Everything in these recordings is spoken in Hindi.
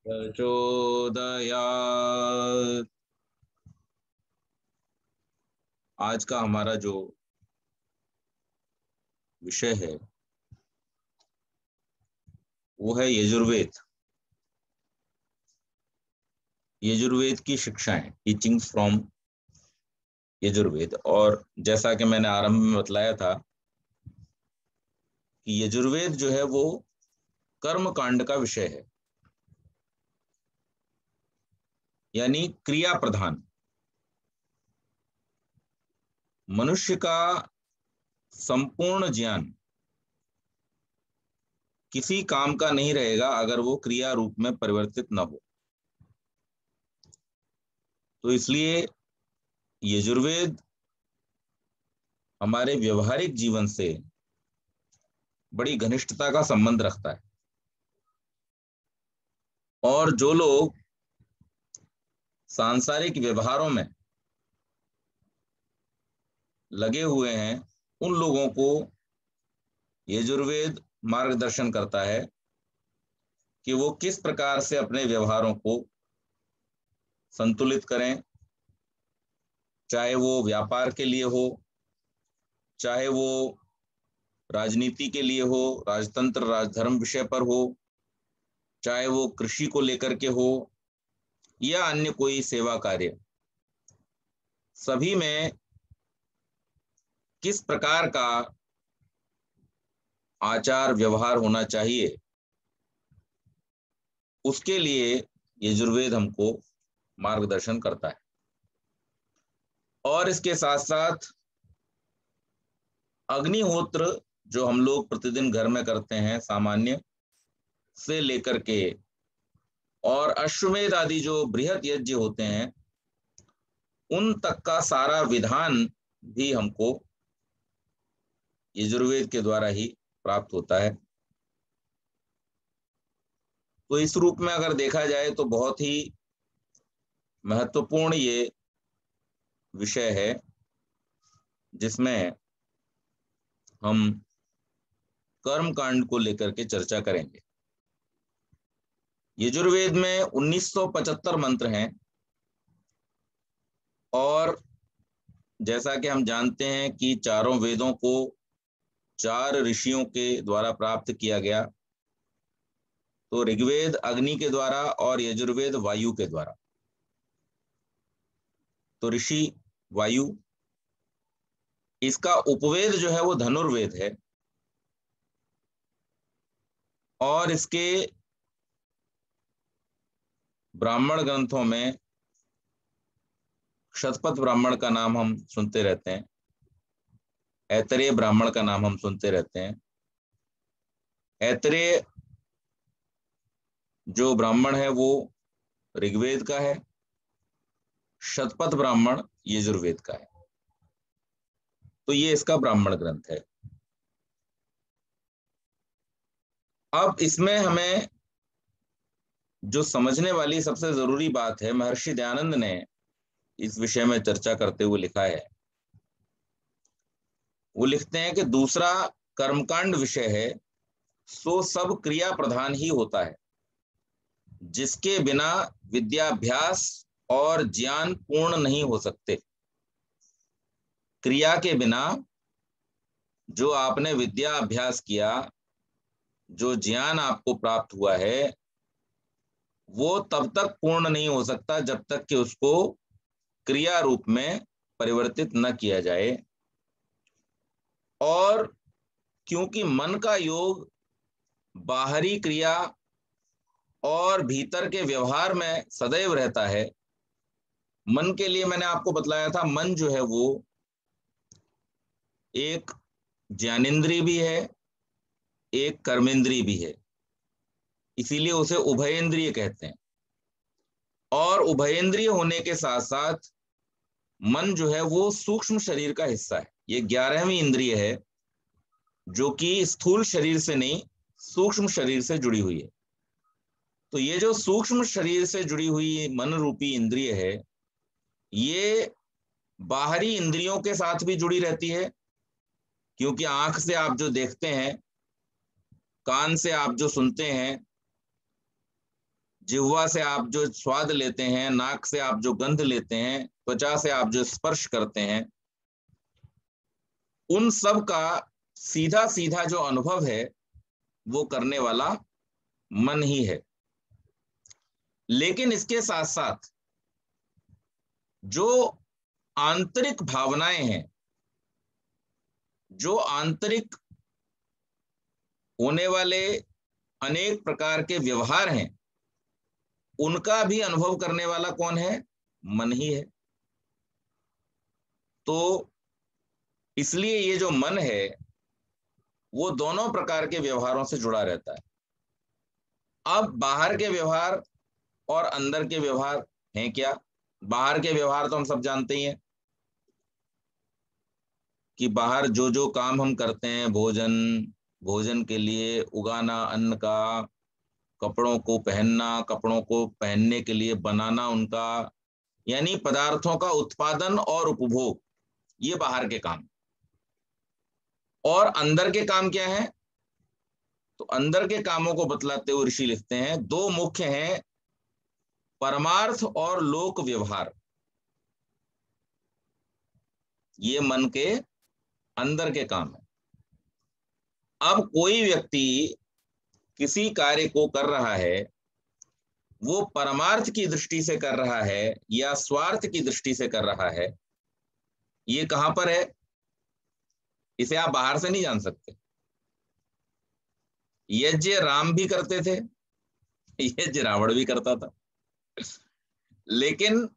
प्रचोदयात्। आज का हमारा जो विषय है वो है यजुर्वेद। यजुर्वेद की शिक्षाएं, टीचिंग्स फ्रॉम यजुर्वेद। और जैसा कि मैंने आरंभ में बतलाया था कि यजुर्वेद जो है वो कर्म कांड का विषय है, यानी क्रिया प्रधान। मनुष्य का संपूर्ण ज्ञान किसी काम का नहीं रहेगा अगर वो क्रिया रूप में परिवर्तित न हो। तो इसलिए यजुर्वेद हमारे व्यवहारिक जीवन से बड़ी घनिष्ठता का संबंध रखता है। और जो लोग सांसारिक व्यवहारों में लगे हुए हैं उन लोगों को यजुर्वेद मार्गदर्शन करता है कि वो किस प्रकार से अपने व्यवहारों को संतुलित करें, चाहे वो व्यापार के लिए हो, चाहे वो राजनीति के लिए हो, राजतंत्र राजधर्म विषय पर हो, चाहे वो कृषि को लेकर के हो या अन्य कोई सेवा कार्य। सभी में किस प्रकार का आचार व्यवहार होना चाहिए, उसके लिए यजुर्वेद हमको मार्गदर्शन करता है। और इसके साथ साथ अग्निहोत्र जो हम लोग प्रतिदिन घर में करते हैं, सामान्य से लेकर के, और अश्वमेध आदि जो बृहत यज्ञ होते हैं उन तक का सारा विधान भी हमको यजुर्वेद के द्वारा ही प्राप्त होता है। तो इस रूप में अगर देखा जाए तो बहुत ही महत्वपूर्ण ये विषय है जिसमें हम कर्म कांड को लेकर के चर्चा करेंगे। यजुर्वेद में 1975 मंत्र हैं और जैसा कि हम जानते हैं कि चारों वेदों को 4 ऋषियों के द्वारा प्राप्त किया गया। तो ऋग्वेद अग्नि के द्वारा और यजुर्वेद वायु के द्वारा। तो ऋषि वायु, इसका उपवेद जो है वो धनुर्वेद है और इसके ब्राह्मण ग्रंथों में शतपथ ब्राह्मण का नाम हम सुनते रहते हैं, ऐतरेय ब्राह्मण का नाम हम सुनते रहते हैं। ऐतरेय जो ब्राह्मण है वो ऋग्वेद का है, शतपथ ब्राह्मण यजुर्वेद का है। तो ये इसका ब्राह्मण ग्रंथ है। अब इसमें हमें जो समझने वाली सबसे जरूरी बात है, महर्षि दयानंद ने इस विषय में चर्चा करते हुए लिखा है। वो लिखते हैं कि दूसरा कर्मकांड विषय है सो सब क्रिया प्रधान ही होता है, जिसके बिना विद्याभ्यास और ज्ञान पूर्ण नहीं हो सकते। क्रिया के बिना जो आपने विद्या अभ्यास किया, जो ज्ञान आपको प्राप्त हुआ है, वो तब तक पूर्ण नहीं हो सकता जब तक कि उसको क्रिया रूप में परिवर्तित न किया जाए। और क्योंकि मन का योग बाहरी क्रिया और भीतर के व्यवहार में सदैव रहता है। मन के लिए मैंने आपको बतलाया था, मन जो है वो एक ज्ञानेंद्रिय भी है, एक कर्मेंद्रिय भी है, इसीलिए उसे उभयेंद्रिय कहते हैं। और उभयेंद्रिय होने के साथ साथ मन जो है वो सूक्ष्म शरीर का हिस्सा है। ये 11वीं इंद्रिय है जो कि स्थूल शरीर से नहीं, सूक्ष्म शरीर से जुड़ी हुई है। तो ये जो सूक्ष्म शरीर से जुड़ी हुई मन रूपी इंद्रिय है, ये बाहरी इंद्रियों के साथ भी जुड़ी रहती है, क्योंकि आंख से आप जो देखते हैं, कान से आप जो सुनते हैं, जिह्वा से आप जो स्वाद लेते हैं, नाक से आप जो गंध लेते हैं, त्वचा से आप जो स्पर्श करते हैं, उन सब का सीधा सीधा जो अनुभव है वो करने वाला मन ही है। लेकिन इसके साथ साथ जो आंतरिक भावनाएं हैं, जो आंतरिक होने वाले अनेक प्रकार के व्यवहार हैं, उनका भी अनुभव करने वाला कौन है? मन ही है। तो इसलिए ये जो मन है वो दोनों प्रकार के व्यवहारों से जुड़ा रहता है। अब बाहर के व्यवहार और अंदर के व्यवहार हैं क्या? बाहर के व्यवहार तो हम सब जानते ही हैं कि बाहर जो जो काम हम करते हैं, भोजन, भोजन के लिए उगाना अन्न का, कपड़ों को पहनना, कपड़ों को पहनने के लिए बनाना उनका, यानी पदार्थों का उत्पादन और उपभोग, ये बाहर के काम। और अंदर के काम क्या है? तो अंदर के कामों को बतलाते हुए ऋषि लिखते हैं, दो मुख्य हैं, परमार्थ और लोक व्यवहार। ये मन के अंदर के काम है। अब कोई व्यक्ति किसी कार्य को कर रहा है, वो परमार्थ की दृष्टि से कर रहा है या स्वार्थ की दृष्टि से कर रहा है, ये कहां पर है? इसे आप बाहर से नहीं जान सकते। यज्ञ राम भी करते थे, यज्ञ रावण भी करता था, लेकिन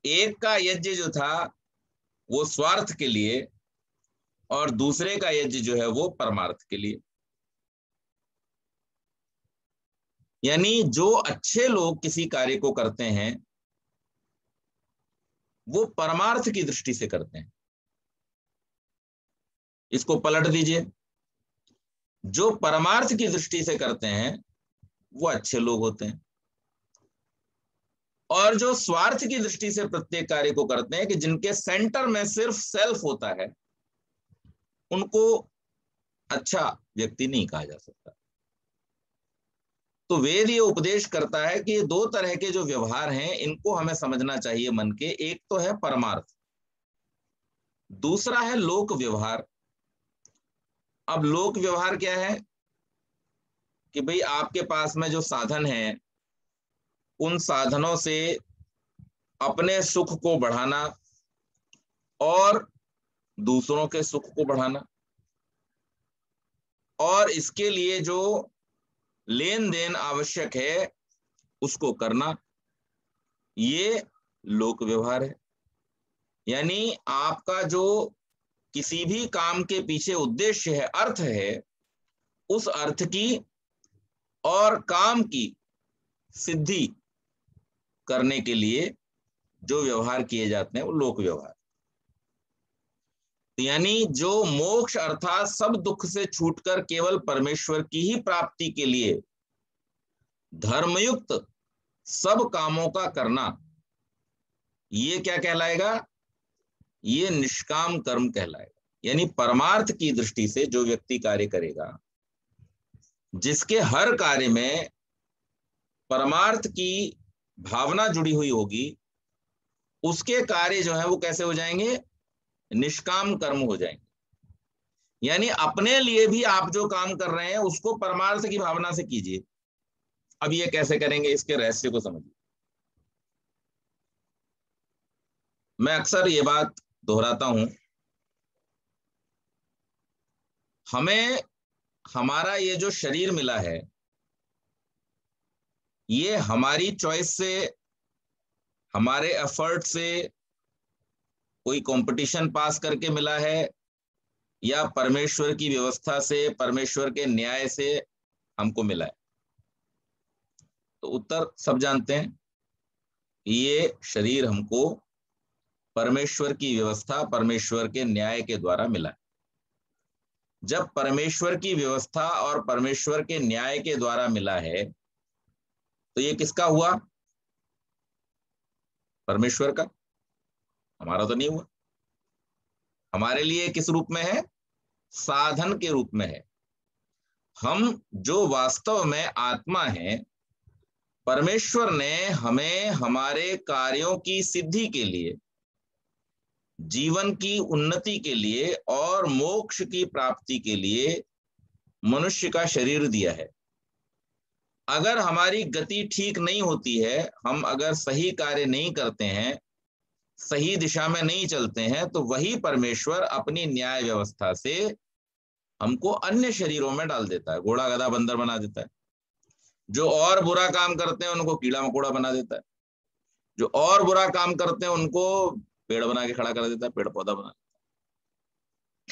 एक का यज्ञ जो था वो स्वार्थ के लिए और दूसरे का यज्ञ जो है वो परमार्थ के लिए। यानी जो अच्छे लोग किसी कार्य को करते हैं वो परमार्थ की दृष्टि से करते हैं। इसको पलट दीजिए, जो परमार्थ की दृष्टि से करते हैं वो अच्छे लोग होते हैं, और जो स्वार्थ की दृष्टि से प्रत्येक कार्य को करते हैं, कि जिनके सेंटर में सिर्फ सेल्फ होता है, उनको अच्छा व्यक्ति नहीं कहा जा सकता। तो वेद ये उपदेश करता है कि ये दो तरह के जो व्यवहार हैं इनको हमें समझना चाहिए मन के। एक तो है परमार्थ, दूसरा है लोक व्यवहार। अब लोक व्यवहार क्या है? कि भाई आपके पास में जो साधन है, उन साधनों से अपने सुख को बढ़ाना और दूसरों के सुख को बढ़ाना, और इसके लिए जो लेन देन आवश्यक है उसको करना, ये लोक व्यवहार है। यानी आपका जो किसी भी काम के पीछे उद्देश्य है, अर्थ है, उस अर्थ की और काम की सिद्धि करने के लिए जो व्यवहार किए जाते हैं वो लोक व्यवहार। यानी जो मोक्ष अर्थात सब दुख से छूटकर केवल परमेश्वर की ही प्राप्ति के लिए धर्मयुक्त सब कामों का करना, ये क्या कहलाएगा? ये निष्काम कर्म कहलाएगा। यानी परमार्थ की दृष्टि से जो व्यक्ति कार्य करेगा, जिसके हर कार्य में परमार्थ की भावना जुड़ी हुई होगी, उसके कार्य जो है वो कैसे हो जाएंगे? निष्काम कर्म हो जाएंगे। यानी अपने लिए भी आप जो काम कर रहे हैं उसको परमार्थ की भावना से कीजिए। अब ये कैसे करेंगे, इसके रहस्य को समझिए। मैं अक्सर ये बात दोहराता हूं, हमें हमारा ये जो शरीर मिला है, ये हमारी चॉइस से, हमारे एफर्ट से, कोई कंपटीशन पास करके मिला है, या परमेश्वर की व्यवस्था से, परमेश्वर के न्याय से हमको मिला है? तो उत्तर सब जानते हैं, ये शरीर हमको परमेश्वर की व्यवस्था, परमेश्वर के न्याय के द्वारा मिला है। जब परमेश्वर की व्यवस्था और परमेश्वर के न्याय के द्वारा मिला है, तो ये किसका हुआ? परमेश्वर का, हमारा तो नहीं हुआ। हमारे लिए किस रूप में है? साधन के रूप में है। हम जो वास्तव में आत्मा है, परमेश्वर ने हमें हमारे कार्यों की सिद्धि के लिए, जीवन की उन्नति के लिए और मोक्ष की प्राप्ति के लिए मनुष्य का शरीर दिया है। अगर हमारी गति ठीक नहीं होती है, हम अगर सही कार्य नहीं करते हैं, सही दिशा में नहीं चलते हैं, तो वही परमेश्वर अपनी न्याय व्यवस्था से हमको अन्य शरीरों में डाल देता है, घोड़ा गधा बंदर बना देता है। जो और बुरा काम करते हैं उनको कीड़ा मकोड़ा बना देता है, जो और बुरा काम करते हैं उनको पेड़ बना के खड़ा कर देता है, पेड़ पौधा बना देता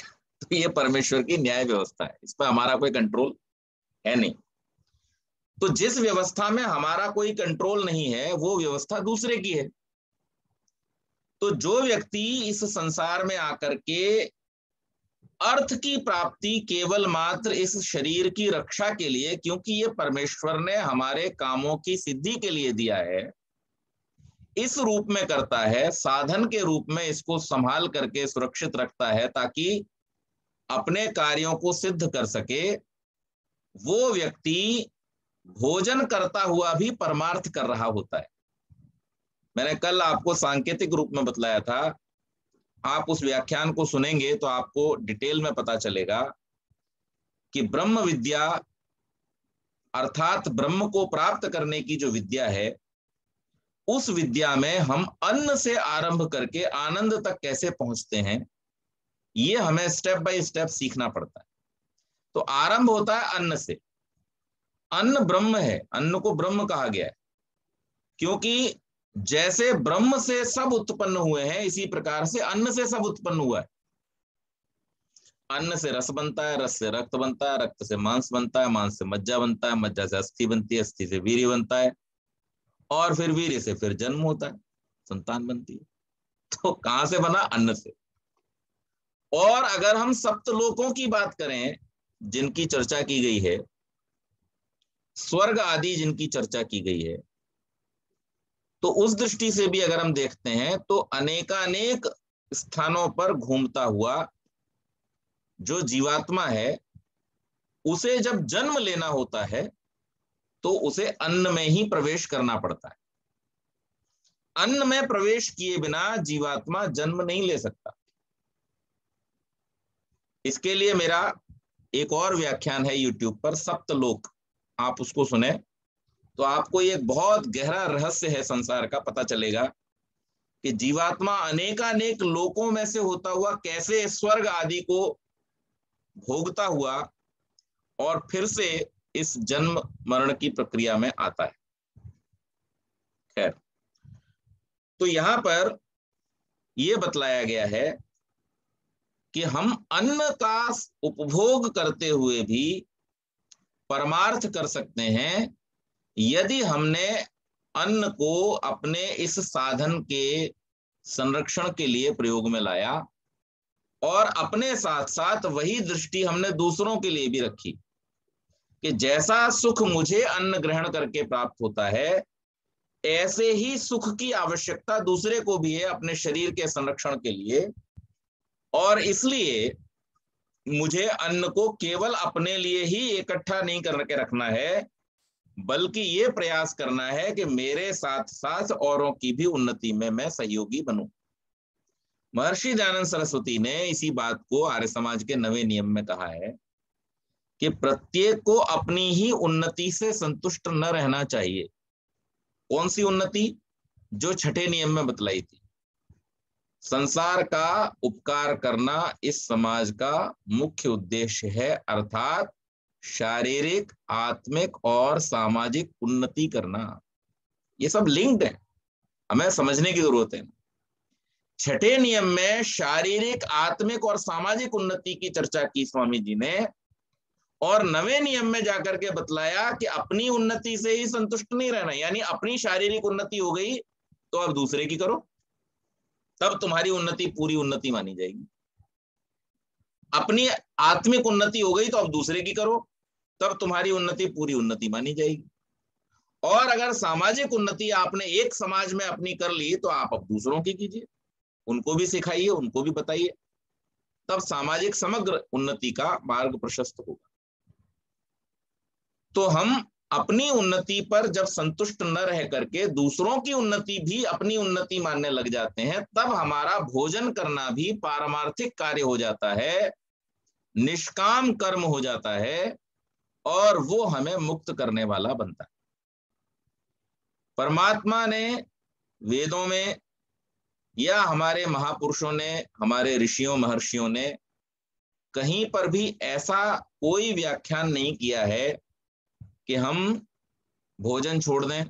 है। तो ये परमेश्वर की न्याय व्यवस्था है, इस पर हमारा कोई कंट्रोल है नहीं। तो जिस व्यवस्था में हमारा कोई कंट्रोल नहीं है, वो व्यवस्था दूसरे की है। तो जो व्यक्ति इस संसार में आकर के अर्थ की प्राप्ति केवल मात्र इस शरीर की रक्षा के लिए, क्योंकि ये परमेश्वर ने हमारे कामों की सिद्धि के लिए दिया है, इस रूप में करता है, साधन के रूप में इसको संभाल करके सुरक्षित रखता है ताकि अपने कार्यों को सिद्ध कर सके, वो व्यक्ति भोजन करता हुआ भी परमार्थ कर रहा होता है। मैंने कल आपको सांकेतिक रूप में बतलाया था, आप उस व्याख्यान को सुनेंगे तो आपको डिटेल में पता चलेगा कि ब्रह्म विद्या अर्थात ब्रह्म को प्राप्त करने की जो विद्या है, उस विद्या में हम अन्न से आरंभ करके आनंद तक कैसे पहुंचते हैं, ये हमें स्टेप बाय स्टेप सीखना पड़ता है। तो आरंभ होता है अन्न से। अन्न ब्रह्म है, अन्न को ब्रह्म कहा गया है, क्योंकि जैसे ब्रह्म से सब उत्पन्न हुए हैं, इसी प्रकार से अन्न से सब उत्पन्न हुआ है। अन्न से रस बनता है, रस से रक्त बनता है, रक्त से मांस बनता है, मांस से मज्जा बनता है, मज्जा से अस्थि बनती है, अस्थि से वीर्य बनता है, और फिर वीर्य से फिर जन्म होता है, संतान बनती है। तो कहां से बना? अन्न से। और अगर हम सप्तलोकों की बात करें जिनकी चर्चा की गई है, स्वर्ग आदि जिनकी चर्चा की गई है, तो उस दृष्टि से भी अगर हम देखते हैं तो अनेकानेक स्थानों पर घूमता हुआ जो जीवात्मा है, उसे जब जन्म लेना होता है तो उसे अन्न में ही प्रवेश करना पड़ता है। अन्न में प्रवेश किए बिना जीवात्मा जन्म नहीं ले सकता। इसके लिए मेरा एक और व्याख्यान है यूट्यूब पर, सप्तलोक, आप उसको सुने तो आपको एक बहुत गहरा रहस्य है संसार का पता चलेगा कि जीवात्मा अनेकानेक लोकों में से होता हुआ कैसे स्वर्ग आदि को भोगता हुआ और फिर से इस जन्म मरण की प्रक्रिया में आता है। खैर, तो यहां पर यह बतलाया गया है कि हम अन्न का उपभोग करते हुए भी परमार्थ कर सकते हैं यदि हमने अन्न को अपने इस साधन के संरक्षण के लिए प्रयोग में लाया और अपने साथ साथ वही दृष्टि हमने दूसरों के लिए भी रखी कि जैसा सुख मुझे अन्न ग्रहण करके प्राप्त होता है, ऐसे ही सुख की आवश्यकता दूसरे को भी है अपने शरीर के संरक्षण के लिए। और इसलिए मुझे अन्न को केवल अपने लिए ही इकट्ठा नहीं करके रखना है, बल्कि ये प्रयास करना है कि मेरे साथ साथ औरों की भी उन्नति में मैं सहयोगी बनूं। महर्षि दयानंद सरस्वती ने इसी बात को आर्य समाज के 9वें नियम में कहा है कि प्रत्येक को अपनी ही उन्नति से संतुष्ट न रहना चाहिए। कौन सी उन्नति? जो 6ठे नियम में बतलाई थी, संसार का उपकार करना इस समाज का मुख्य उद्देश्य है, अर्थात शारीरिक, आत्मिक और सामाजिक उन्नति करना। ये सब लिंक्ड है, हमें समझने की जरूरत है। 6ठे नियम में शारीरिक, आत्मिक और सामाजिक उन्नति की चर्चा की स्वामी जी ने, और 9वें नियम में जाकर के बतलाया कि अपनी उन्नति से ही संतुष्ट नहीं रहना, यानी अपनी शारीरिक उन्नति हो गई तो अब दूसरे की करो, तब तुम्हारी उन्नति पूरी उन्नति मानी जाएगी। अपनी आत्मिक उन्नति हो गई तो अब दूसरे की करो, तब तुम्हारी उन्नति पूरी उन्नति मानी जाएगी। और अगर सामाजिक उन्नति आपने एक समाज में अपनी कर ली तो आप अब दूसरों की कीजिए, उनको भी सिखाइए, उनको भी बताइए, तब सामाजिक समग्र उन्नति का मार्ग प्रशस्त होगा। तो हम अपनी उन्नति पर जब संतुष्ट न रह करके दूसरों की उन्नति भी अपनी उन्नति मानने लग जाते हैं, तब हमारा भोजन करना भी पारमार्थिक कार्य हो जाता है, निष्काम कर्म हो जाता है, और वो हमें मुक्त करने वाला बनता है। परमात्मा ने वेदों में या हमारे महापुरुषों ने, हमारे ऋषियों महर्षियों ने कहीं पर भी ऐसा कोई व्याख्यान नहीं किया है कि हम भोजन छोड़ दें,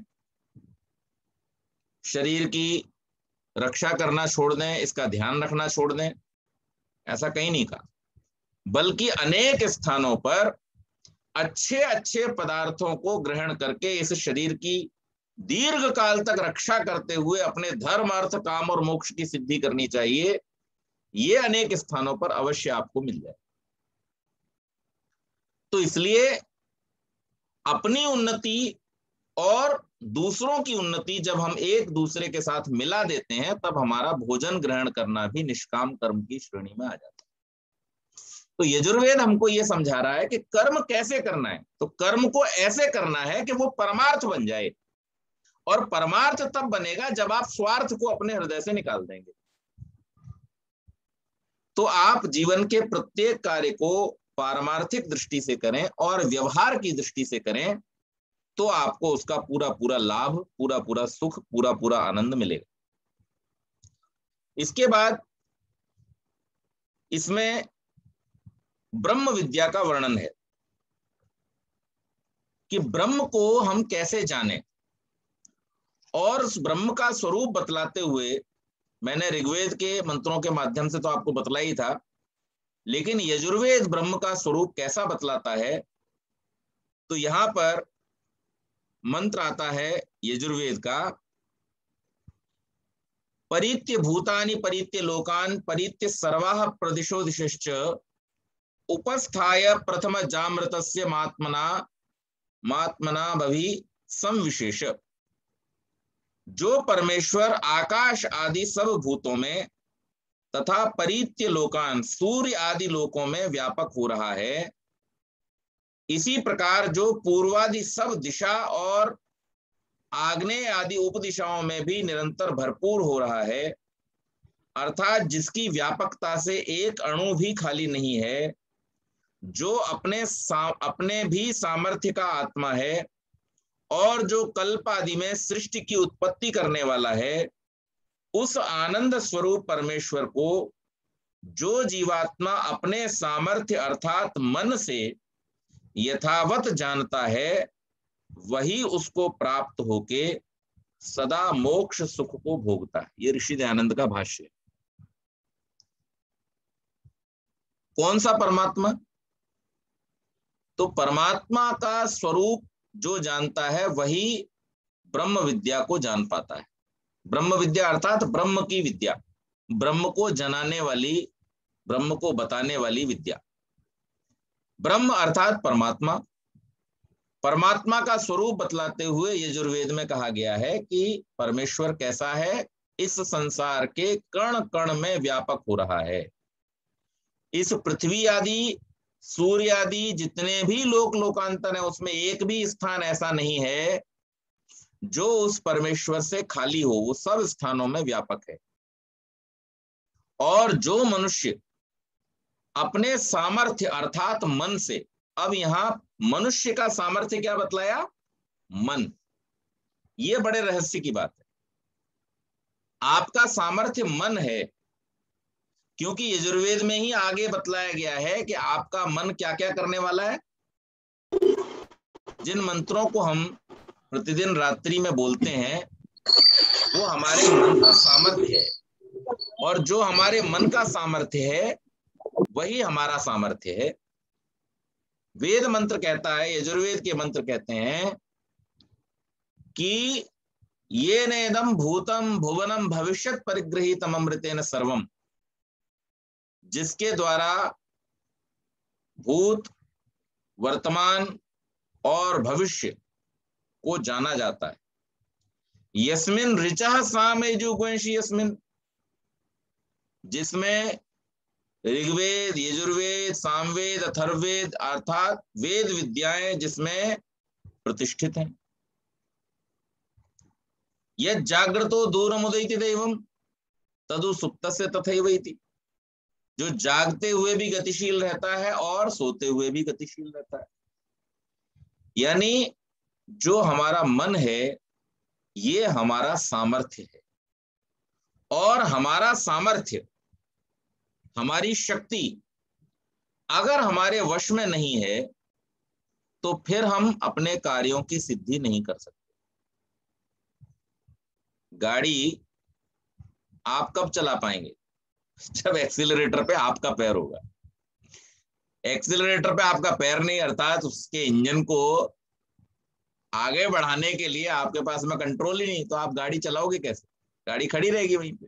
शरीर की रक्षा करना छोड़ दें, इसका ध्यान रखना छोड़ दें, ऐसा कहीं नहीं कहा। बल्कि अनेक स्थानों पर अच्छे अच्छे पदार्थों को ग्रहण करके इस शरीर की दीर्घ काल तक रक्षा करते हुए अपने धर्म, अर्थ, काम और मोक्ष की सिद्धि करनी चाहिए, ये अनेक स्थानों पर अवश्य आपको मिल जाए। तो इसलिए अपनी उन्नति और दूसरों की उन्नति जब हम एक दूसरे के साथ मिला देते हैं, तब हमारा भोजन ग्रहण करना भी निष्काम कर्म की श्रेणी में आ जाता है। तो यजुर्वेद हमको यह समझा रहा है कि कर्म कैसे करना है। तो कर्म को ऐसे करना है कि वो परमार्थ बन जाए, और परमार्थ तब बनेगा जब आप स्वार्थ को अपने हृदय से निकाल देंगे। तो आप जीवन के प्रत्येक कार्य को पारमार्थिक दृष्टि से करें और व्यवहार की दृष्टि से करें, तो आपको उसका पूरा पूरा लाभ, पूरा पूरा सुख, पूरा पूरा आनंद मिलेगा। इसके बाद इसमें ब्रह्म विद्या का वर्णन है कि ब्रह्म को हम कैसे जानें, और उस ब्रह्म का स्वरूप बतलाते हुए मैंने ऋग्वेद के मंत्रों के माध्यम से तो आपको बतला ही था, लेकिन यजुर्वेद ब्रह्म का स्वरूप कैसा बतलाता है। तो यहां पर मंत्र आता है यजुर्वेद का, परित्य भूतानि परित्य लोकान परित्य सर्वाः प्रदिशो दिशश्च उपस्थाय प्रथम जामृतस्य मात्मना भवि संविशेष। जो परमेश्वर आकाश आदि सब भूतों में तथा परित्य लोकान सूर्य आदि लोकों में व्यापक हो रहा है, इसी प्रकार जो पूर्वादि सब दिशा और आग्नेय आदि उपदिशाओं में भी निरंतर भरपूर हो रहा है, अर्थात जिसकी व्यापकता से एक अणु भी खाली नहीं है, जो अपने भी सामर्थ्य का आत्मा है, और जो कल्प आदि में सृष्टि की उत्पत्ति करने वाला है, उस आनंद स्वरूप परमेश्वर को जो जीवात्मा अपने सामर्थ्य अर्थात मन से यथावत जानता है, वही उसको प्राप्त होके सदा मोक्ष सुख को भोगता है। ये ऋषि दयानंद का भाष्य है। कौन सा परमात्मा? तो परमात्मा का स्वरूप जो जानता है वही ब्रह्म विद्या को जान पाता है। ब्रह्म विद्या अर्थात ब्रह्म की विद्या, ब्रह्म को जनाने वाली, ब्रह्म को बताने वाली विद्या। ब्रह्म अर्थात परमात्मा, परमात्मा का स्वरूप बतलाते हुए यजुर्वेद में कहा गया है कि परमेश्वर कैसा है, इस संसार के कण कण में व्यापक हो रहा है। इस पृथ्वी आदि, सूर्य आदि जितने भी लोकांतर है, उसमें एक भी स्थान ऐसा नहीं है जो उस परमेश्वर से खाली हो, वो सब स्थानों में व्यापक है। और जो मनुष्य अपने सामर्थ्य अर्थात मन से, अब यहां मनुष्य का सामर्थ्य क्या बतलाया? मन। ये बड़े रहस्य की बात है। आपका सामर्थ्य मन है, क्योंकि यजुर्वेद में ही आगे बतलाया गया है कि आपका मन क्या क्या करने वाला है। जिन मंत्रों को हम प्रतिदिन रात्रि में बोलते हैं वो हमारे मन का सामर्थ्य है, और जो हमारे मन का सामर्थ्य है वही हमारा सामर्थ्य है। वेद मंत्र कहता है, यजुर्वेद के मंत्र कहते हैं कि ये नेदम भूतम भुवनम भविष्यत परिगृहीतम अमृतेन सर्वम, जिसके द्वारा भूत, वर्तमान और भविष्य को जाना जाता है। यस्मिन ऋचः सामयजुगवंशी यस्मिन, जिसमें ऋग्वेद, यजुर्वेद, सामवेद, अथर्ववेद अर्थात वेद विद्याएं जिसमें प्रतिष्ठित हैं। यह जागृतो दूरमुदयति दैवम तदु सुप्तस्य तथैव इति। जो जागते हुए भी गतिशील रहता है और सोते हुए भी गतिशील रहता है। यानी जो हमारा मन है ये हमारा सामर्थ्य है, और हमारा सामर्थ्य, हमारी शक्ति अगर हमारे वश में नहीं है तो फिर हम अपने कार्यों की सिद्धि नहीं कर सकते। गाड़ी आप कब चला पाएंगे? जब एक्सीलरेटर पे आपका पैर होगा। एक्सीलरेटर पे आपका पैर नहीं, अर्थात उसके इंजन को आगे बढ़ाने के लिए आपके पास में कंट्रोल ही नहीं, तो आप गाड़ी चलाओगे कैसे? गाड़ी खड़ी रहेगी वहीं पे।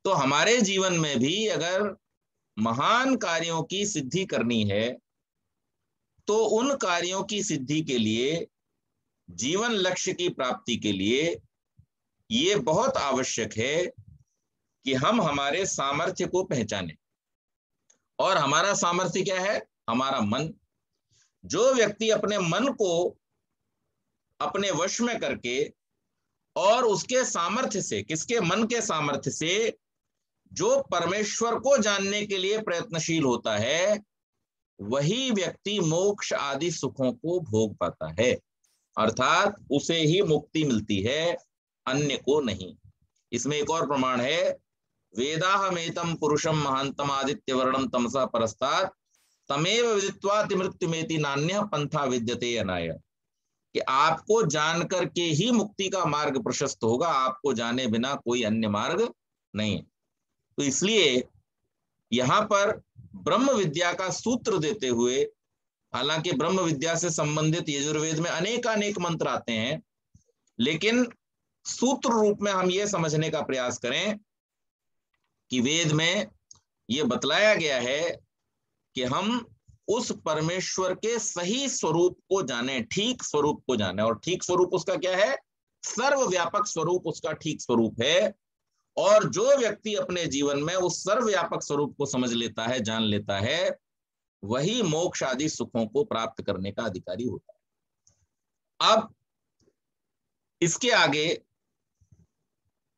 तो हमारे जीवन में भी अगर महान कार्यों की सिद्धि करनी है तो उन कार्यों की सिद्धि के लिए, जीवन लक्ष्य की प्राप्ति के लिए ये बहुत आवश्यक है कि हम हमारे सामर्थ्य को पहचानें। और हमारा सामर्थ्य क्या है? हमारा मन। जो व्यक्ति अपने मन को अपने वश में करके और उसके सामर्थ्य से, किसके? मन के सामर्थ्य से जो परमेश्वर को जानने के लिए प्रयत्नशील होता है, वही व्यक्ति मोक्ष आदि सुखों को भोग पाता है, अर्थात उसे ही मुक्ति मिलती है, अन्य को नहीं। इसमें एक और प्रमाण है, वेदाहमेतम पुरुषम महांतम आदित्य वर्णम तमसा परस्तात् तमेव विदित्वाति मृत्युमेति नान्यः पंथा विद्यते अनाय। कि आपको जानकर के ही मुक्ति का मार्ग प्रशस्त होगा, आपको जाने बिना कोई अन्य मार्ग नहीं। तो इसलिए यहां पर ब्रह्म विद्या का सूत्र देते हुए, हालांकि ब्रह्म विद्या से संबंधित यजुर्वेद में अनेकानेक मंत्र आते हैं, लेकिन सूत्र रूप में हम ये समझने का प्रयास करें कि वेद में ये बतलाया गया है कि हम उस परमेश्वर के सही स्वरूप को जाने, ठीक स्वरूप को जाने। और ठीक स्वरूप उसका क्या है? सर्वव्यापक स्वरूप उसका ठीक स्वरूप है। और जो व्यक्ति अपने जीवन में उस सर्वव्यापक स्वरूप को समझ लेता है, जान लेता है, वही मोक्ष आदि सुखों को प्राप्त करने का अधिकारी होता है। अब इसके आगे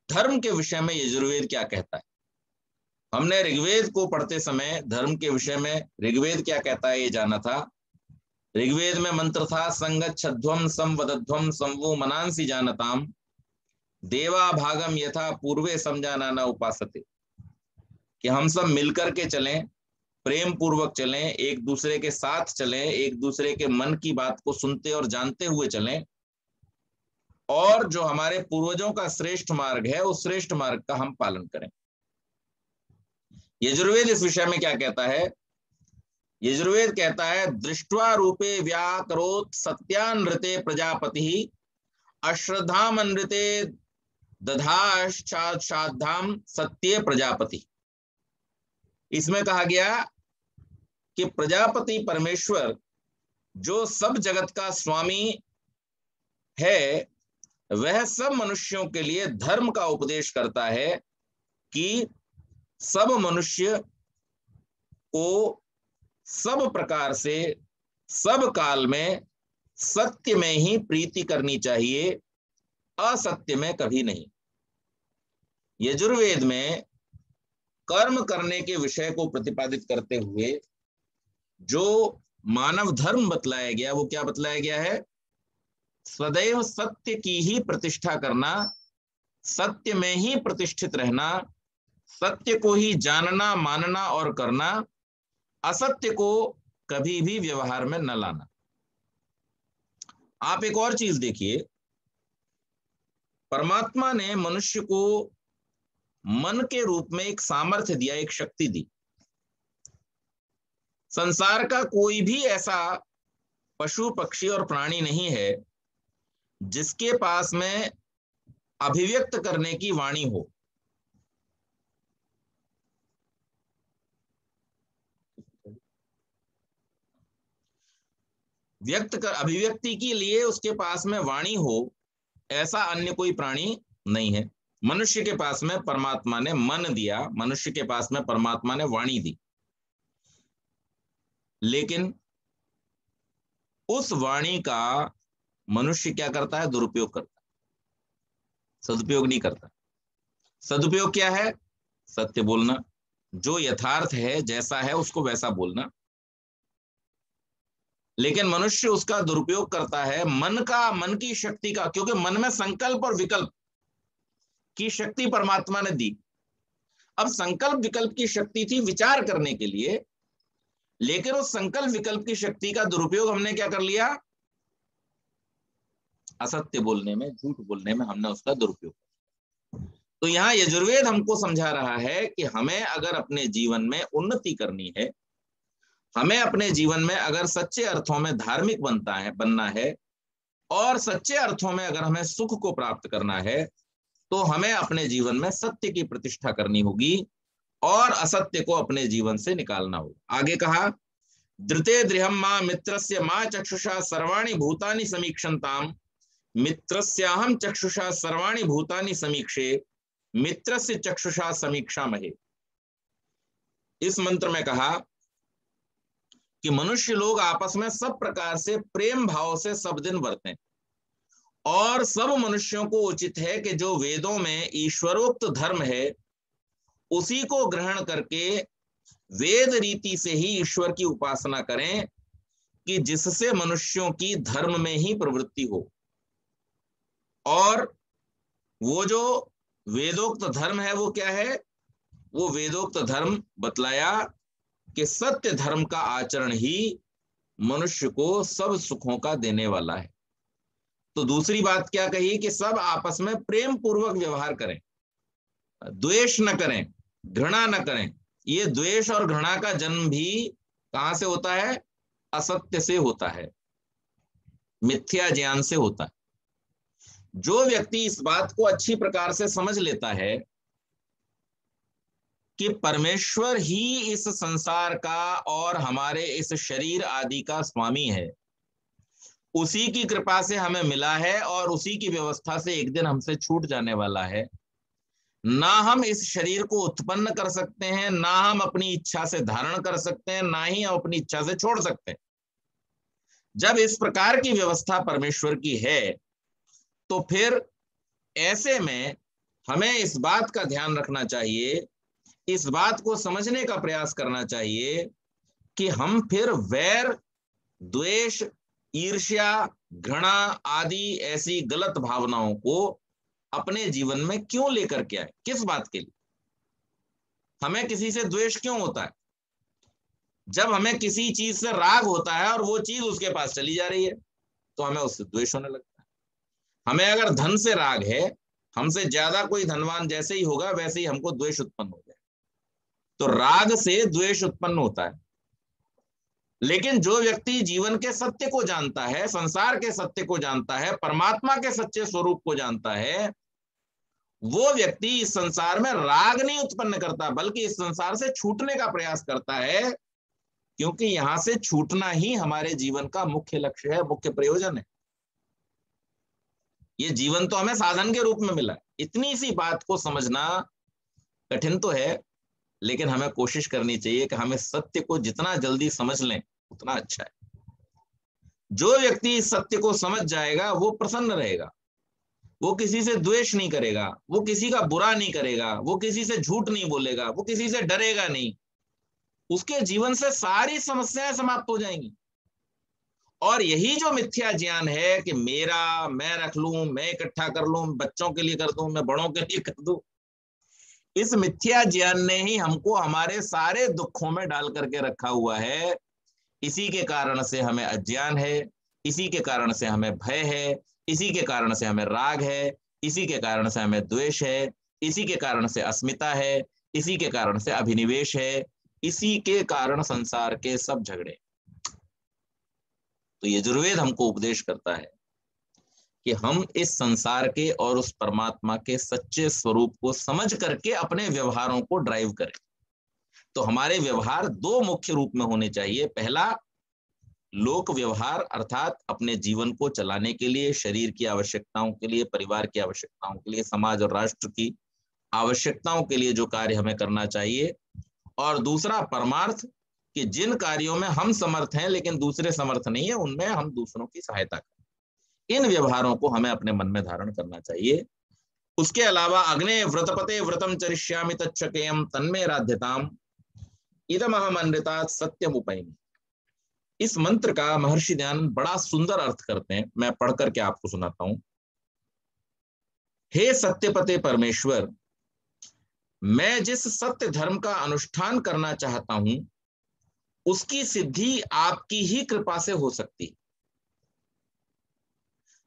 धर्म के विषय में यजुर्वेद क्या कहता है? हमने ऋग्वेद को पढ़ते समय धर्म के विषय में ऋग्वेद क्या कहता है ये जाना था। ऋग्वेद में मंत्र था, संगच्छध्वम संवदध्वम संवो मनांसि जानताम देवा भागम यथा पूर्वे समझाना न उपासते। कि हम सब मिलकर के चलें, प्रेम पूर्वक चलें, एक दूसरे के साथ चलें, एक दूसरे के मन की बात को सुनते और जानते हुए चलें, और जो हमारे पूर्वजों का श्रेष्ठ मार्ग है उस श्रेष्ठ मार्ग का हम पालन करें। यजुर्वेद इस विषय में क्या कहता है? यजुर्वेद कहता है, दृष्ट्वा रूपे व्याकरोत् सत्यानृते प्रजापति अश्रद्धामनृते दधाश्चाद्धाम सत्ये प्रजापति। इसमें कहा गया कि प्रजापति परमेश्वर जो सब जगत का स्वामी है, वह सब मनुष्यों के लिए धर्म का उपदेश करता है कि सब मनुष्य को सब प्रकार से सब काल में सत्य में ही प्रीति करनी चाहिए, असत्य में कभी नहीं। यजुर्वेद में कर्म करने के विषय को प्रतिपादित करते हुए जो मानव धर्म बतलाया गया, वो क्या बतलाया गया है? सदैव सत्य की ही प्रतिष्ठा करना, सत्य में ही प्रतिष्ठित रहना, सत्य को ही जानना, मानना और करना, असत्य को कभी भी व्यवहार में न लाना। आप एक और चीज देखिए, परमात्मा ने मनुष्य को मन के रूप में एक सामर्थ्य दिया, एक शक्ति दी। संसार का कोई भी ऐसा पशु पक्षी और प्राणी नहीं है जिसके पास में अभिव्यक्त करने की वाणी हो। अभिव्यक्ति के लिए उसके पास में वाणी हो, ऐसा अन्य कोई प्राणी नहीं है। मनुष्य के पास में परमात्मा ने मन दिया, मनुष्य के पास में परमात्मा ने वाणी दी, लेकिन उस वाणी का मनुष्य क्या करता है? दुरुपयोग करता है, सदुपयोग नहीं करता। सदुपयोग क्या है? सत्य बोलना, जो यथार्थ है, जैसा है उसको वैसा बोलना। लेकिन मनुष्य उसका दुरुपयोग करता है मन की शक्ति का, क्योंकि मन में संकल्प और विकल्प की शक्ति परमात्मा ने दी। अब संकल्प विकल्प की शक्ति थी विचार करने के लिए, लेकिन उस संकल्प विकल्प की शक्ति का दुरुपयोग हमने क्या कर लिया? असत्य बोलने में, झूठ बोलने में हमने उसका दुरुपयोग। तो यहां यजुर्वेद हमको समझा रहा है कि हमें अगर अपने जीवन में उन्नति करनी है, हमें अपने जीवन में अगर सच्चे अर्थों में धार्मिक बनना है और सच्चे अर्थों में अगर हमें सुख को प्राप्त करना है, तो हमें अपने जीवन में सत्य की प्रतिष्ठा करनी होगी और असत्य को अपने जीवन से निकालना होगा। आगे कहा, धृते दृहम मां मित्रस्य मां चक्षुषा सर्वाणि भूतानि समीक्षन्ताम मित्रस्याहम चक्षुषा सर्वाणि भूतानि समीक्षे मित्रस्य चक्षुषा समीक्षामहे। इस मंत्र में कहा कि मनुष्य लोग आपस में सब प्रकार से प्रेम भाव से सब दिन बरतें और सब मनुष्यों को उचित है कि जो वेदों में ईश्वरोक्त धर्म है उसी को ग्रहण करके वेद रीति से ही ईश्वर की उपासना करें, कि जिससे मनुष्यों की धर्म में ही प्रवृत्ति हो। और वो जो वेदोक्त धर्म है वो क्या है? वो वेदोक्त धर्म बतलाया कि सत्य धर्म का आचरण ही मनुष्य को सब सुखों का देने वाला है। तो दूसरी बात क्या कही? कि सब आपस में प्रेम पूर्वक व्यवहार करें, द्वेष न करें, घृणा न करें। ये द्वेष और घृणा का जन्म भी कहां से होता है? असत्य से होता है, मिथ्या ज्ञान से होता है। जो व्यक्ति इस बात को अच्छी प्रकार से समझ लेता है कि परमेश्वर ही इस संसार का और हमारे इस शरीर आदि का स्वामी है, उसी की कृपा से हमें मिला है और उसी की व्यवस्था से एक दिन हमसे छूट जाने वाला है, ना हम इस शरीर को उत्पन्न कर सकते हैं, ना हम अपनी इच्छा से धारण कर सकते हैं, ना ही हम अपनी इच्छा से छोड़ सकते हैं। जब इस प्रकार की व्यवस्था परमेश्वर की है, तो फिर ऐसे में हमें इस बात का ध्यान रखना चाहिए, इस बात को समझने का प्रयास करना चाहिए कि हम फिर वैर, द्वेष, ईर्ष्या, घृणा आदि ऐसी गलत भावनाओं को अपने जीवन में क्यों लेकर के आए? किस बात के लिए? हमें किसी से द्वेष क्यों होता है? जब हमें किसी चीज से राग होता है और वो चीज उसके पास चली जा रही है, तो हमें उससे द्वेष होने लगता है। हमें अगर धन से राग है, हमसे ज्यादा कोई धनवान जैसे ही होगा वैसे ही हमको द्वेष उत्पन्न हो जाए। तो राग से द्वेष उत्पन्न होता है। लेकिन जो व्यक्ति जीवन के सत्य को जानता है, संसार के सत्य को जानता है, परमात्मा के सच्चे स्वरूप को जानता है, वो व्यक्ति इस संसार में राग नहीं उत्पन्न करता, बल्कि इस संसार से छूटने का प्रयास करता है, क्योंकि यहां से छूटना ही हमारे जीवन का मुख्य लक्ष्य है, मुख्य प्रयोजन है। ये जीवन तो हमें साधन के रूप में मिला है। इतनी सी बात को समझना कठिन तो है, लेकिन हमें कोशिश करनी चाहिए कि हमें सत्य को जितना जल्दी समझ लें उतना अच्छा है। जो व्यक्ति इस सत्य को समझ जाएगा वो प्रसन्न रहेगा, वो किसी से द्वेष नहीं करेगा, वो किसी का बुरा नहीं करेगा, वो किसी से झूठ नहीं बोलेगा, वो किसी से डरेगा नहीं। उसके जीवन से सारी समस्याएं समाप्त हो जाएंगी। और यही जो मिथ्या ज्ञान है कि मेरा, मैं रख लूं, मैं इकट्ठा कर लूं, बच्चों के लिए कर दूं, मैं बड़ों के लिए कर दूं, इस मिथ्या ज्ञान ने ही हमको हमारे सारे दुखों में डाल करके रखा हुआ है। इसी के कारण से हमें अज्ञान है, इसी के कारण से हमें भय है, इसी के कारण से हमें राग है, इसी के कारण से हमें द्वेष है, इसी के कारण से अस्मिता है, इसी के कारण से अभिनिवेश है, इसी के कारण संसार के सब झगड़े। तो यजुर्वेद हमको उपदेश करता है कि हम इस संसार के और उस परमात्मा के सच्चे स्वरूप को समझ करके अपने व्यवहारों को ड्राइव करें। तो हमारे व्यवहार दो मुख्य रूप में होने चाहिए। पहला, लोक व्यवहार, अर्थात अपने जीवन को चलाने के लिए, शरीर की आवश्यकताओं के लिए, परिवार की आवश्यकताओं के लिए, समाज और राष्ट्र की आवश्यकताओं के लिए जो कार्य हमें करना चाहिए। और दूसरा परमार्थ, कि जिन कार्यों में हम समर्थ हैं लेकिन दूसरे समर्थ नहीं है, उनमें हम दूसरों की सहायता करें। इन व्यवहारों को हमें अपने मन में धारण करना चाहिए। उसके अलावा अग्ने व्रतपते व्रतम चरिष्यामि तच्छकेयम तन्मे राध्यताम इदमहम अनृतात् सत्यम उपैमि। इस मंत्र का महर्षि दयानंद बड़ा सुंदर अर्थ करते हैं, मैं पढ़ करके आपको सुनाता हूं। हे सत्यपते परमेश्वर, मैं जिस सत्य धर्म का अनुष्ठान करना चाहता हूं उसकी सिद्धि आपकी ही कृपा से हो सकती है।